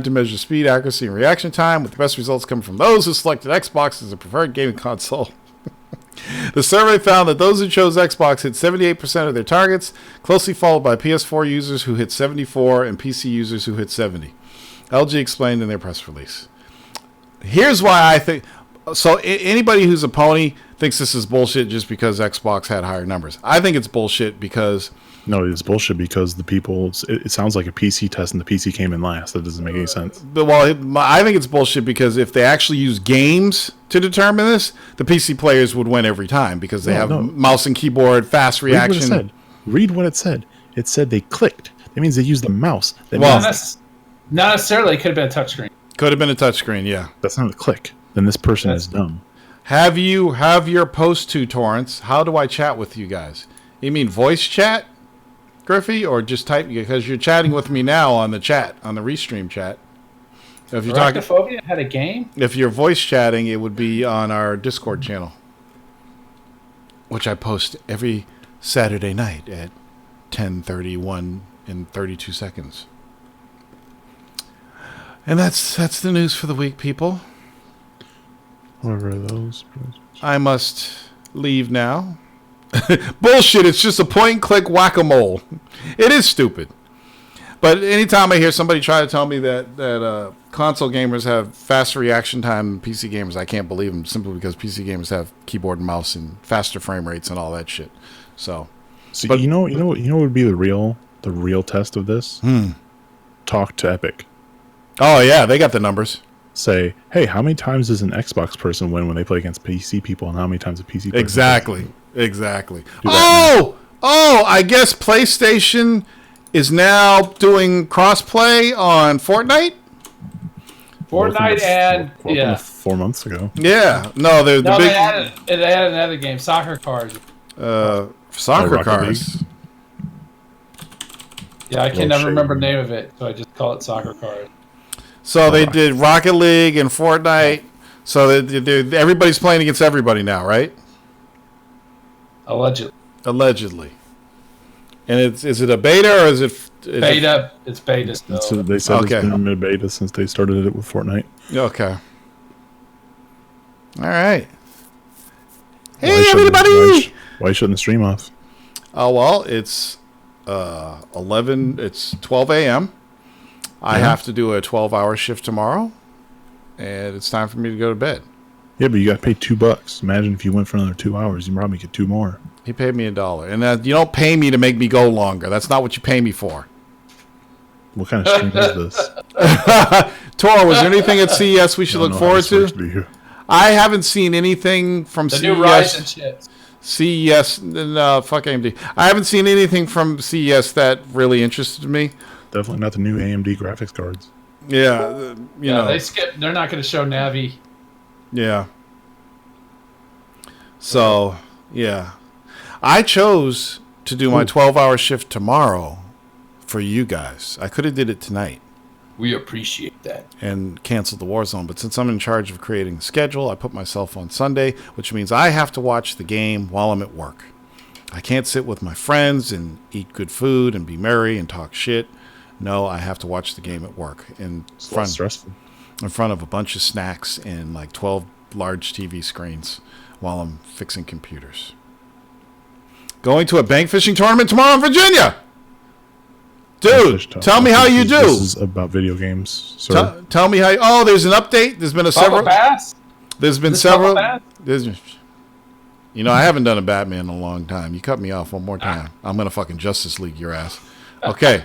to measure speed, accuracy, and reaction time, with the best results coming from those who selected Xbox as a preferred gaming console. The survey found that those who chose Xbox hit 78% of their targets, closely followed by PS4 users who hit 74 and PC users who hit 70. LG explained in their press release. Here's why I think... So anybody who's a pony thinks this is bullshit just because Xbox had higher numbers. I think it's bullshit because... No, it's bullshit because the people... It sounds like a PC test and the PC came in last. That doesn't make any sense. I think it's bullshit because if they actually use games to determine this, the PC players would win every time because they have mouse and keyboard, fast reaction. Read what it said. It said they clicked. That means they used the mouse. Not necessarily. It could have been a touchscreen. Could have been a touchscreen, yeah. That's not a click. Then this person is dumb. Have your post to Torrance? How do I chat with you guys? You mean voice chat, Griffey, or just type? Because you're chatting with me now on the chat, on the Restream chat. If you're Arachnophobia had a game? If you're voice chatting, it would be on our Discord channel, which I post every Saturday night at 10:31 and 32 seconds. And that's the news for the week, people. Whatever those. I must leave now. Bullshit, it's just a point-and-click whack-a-mole. It is stupid. But anytime I hear somebody try to tell me that console gamers have faster reaction time than PC gamers, I can't believe them simply because PC gamers have keyboard and mouse and faster frame rates and all that shit. So but you know what would be the real test of this? Talk to Epic. Oh yeah, they got the numbers. Say, hey, how many times does an Xbox person win when they play against PC people, and how many times a PC person Exactly. I guess PlayStation is now doing crossplay on Fortnite. Fortnite and 4 months ago. Yeah, no, they added another game, soccer cars. Soccer cars. Yeah, I can never remember the name of it, so I just call it soccer cars. So they did Rocket League and Fortnite. So everybody's playing against everybody now, right? Allegedly. And is it a beta or is it beta? It's beta still. So they said it's been in beta since they started it with Fortnite. Okay. All right. Hey everybody! Why shouldn't the stream off? Oh well, it's 11. It's 12 a.m. I have to do a 12-hour shift tomorrow, and it's time for me to go to bed. Yeah, but you got to pay $2. Imagine if you went for another 2 hours, you probably get 2 more. He paid me $1, and you don't pay me to make me go longer. That's not what you pay me for. What kind of stream is this? Tor, was there anything at CES we should look forward to? I haven't seen anything from CES. The new Ryzen chips. CES, no, fuck AMD. I haven't seen anything from CES that really interested me. Definitely not the new AMD graphics cards. Yeah, you know. They skipped. They're not going to show Navi. Yeah. So, yeah. I chose to do my 12-hour shift tomorrow for you guys. I could have did it tonight. We appreciate that. And canceled the Warzone. But since I'm in charge of creating the schedule, I put myself on Sunday, which means I have to watch the game while I'm at work. I can't sit with my friends and eat good food and be merry and talk shit. No, I have to watch the game at work in front of a bunch of snacks and like 12 large TV screens while I'm fixing computers. Going to a bank fishing tournament tomorrow in Virginia. Dude, tell me how you do. This is about video games. Tell me how. Oh, there's an update. There's been several. There's been several. You know, I haven't done a Batman in a long time. You cut me off one more time. I'm gonna fucking Justice League your ass. Okay.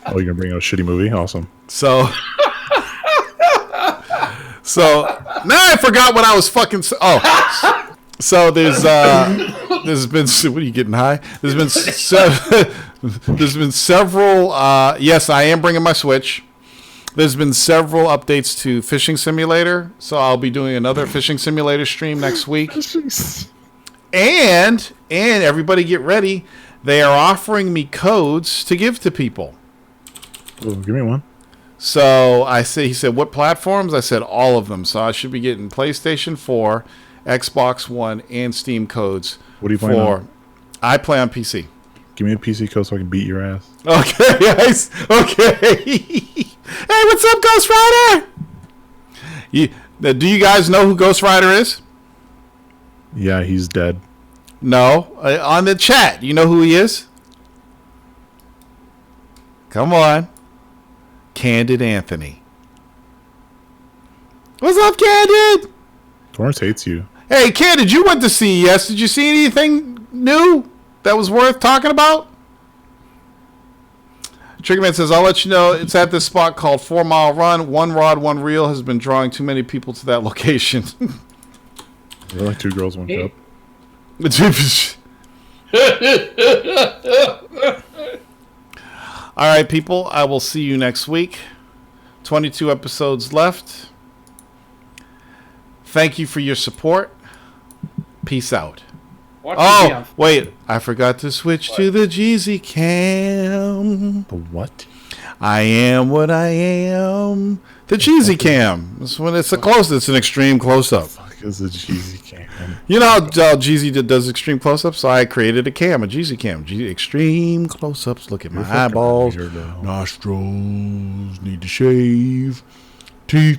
Oh, you're gonna bring out a shitty movie? Awesome. So now I forgot what I was fucking. Oh, so there's been. What are you getting high? There's been several. Yes, I am bringing my Switch. There's been several updates to Fishing Simulator, so I'll be doing another Fishing Simulator stream next week. And everybody get ready. They are offering me codes to give to people. Oh, give me one. So he said, what platforms? I said all of them. So I should be getting PlayStation 4, Xbox One, and Steam codes. What do you play on? I play on PC. Give me a PC code so I can beat your ass. Okay, guys. Okay. Hey, what's up, Ghost Rider? Do you guys know who Ghost Rider is? Yeah, he's dead. No, on the chat. You know who he is? Come on. Candid Anthony. What's up, Candid? Torrance hates you. Hey, Candid, you went to CES. Did you see anything new that was worth talking about? Triggerman says, I'll let you know. It's at this spot called 4 Mile Run. One rod, one reel has been drawing too many people to that location. We're like 2 girls, 1 cup. All right, people. I will see you next week. 22 episodes left. Thank you for your support. Peace out. Oh, wait. I forgot to switch to the Jeezy cam. The what? I am what I am. The Jeezy cam. It's when it's a close. It's an extreme close-up. What the fuck is a Jeezy cam? You know how Jeezy does extreme close-ups? So I created a cam, a Jeezy cam. extreme close-ups. Look at my eyeballs. Nostrils. Need to shave. Teeth.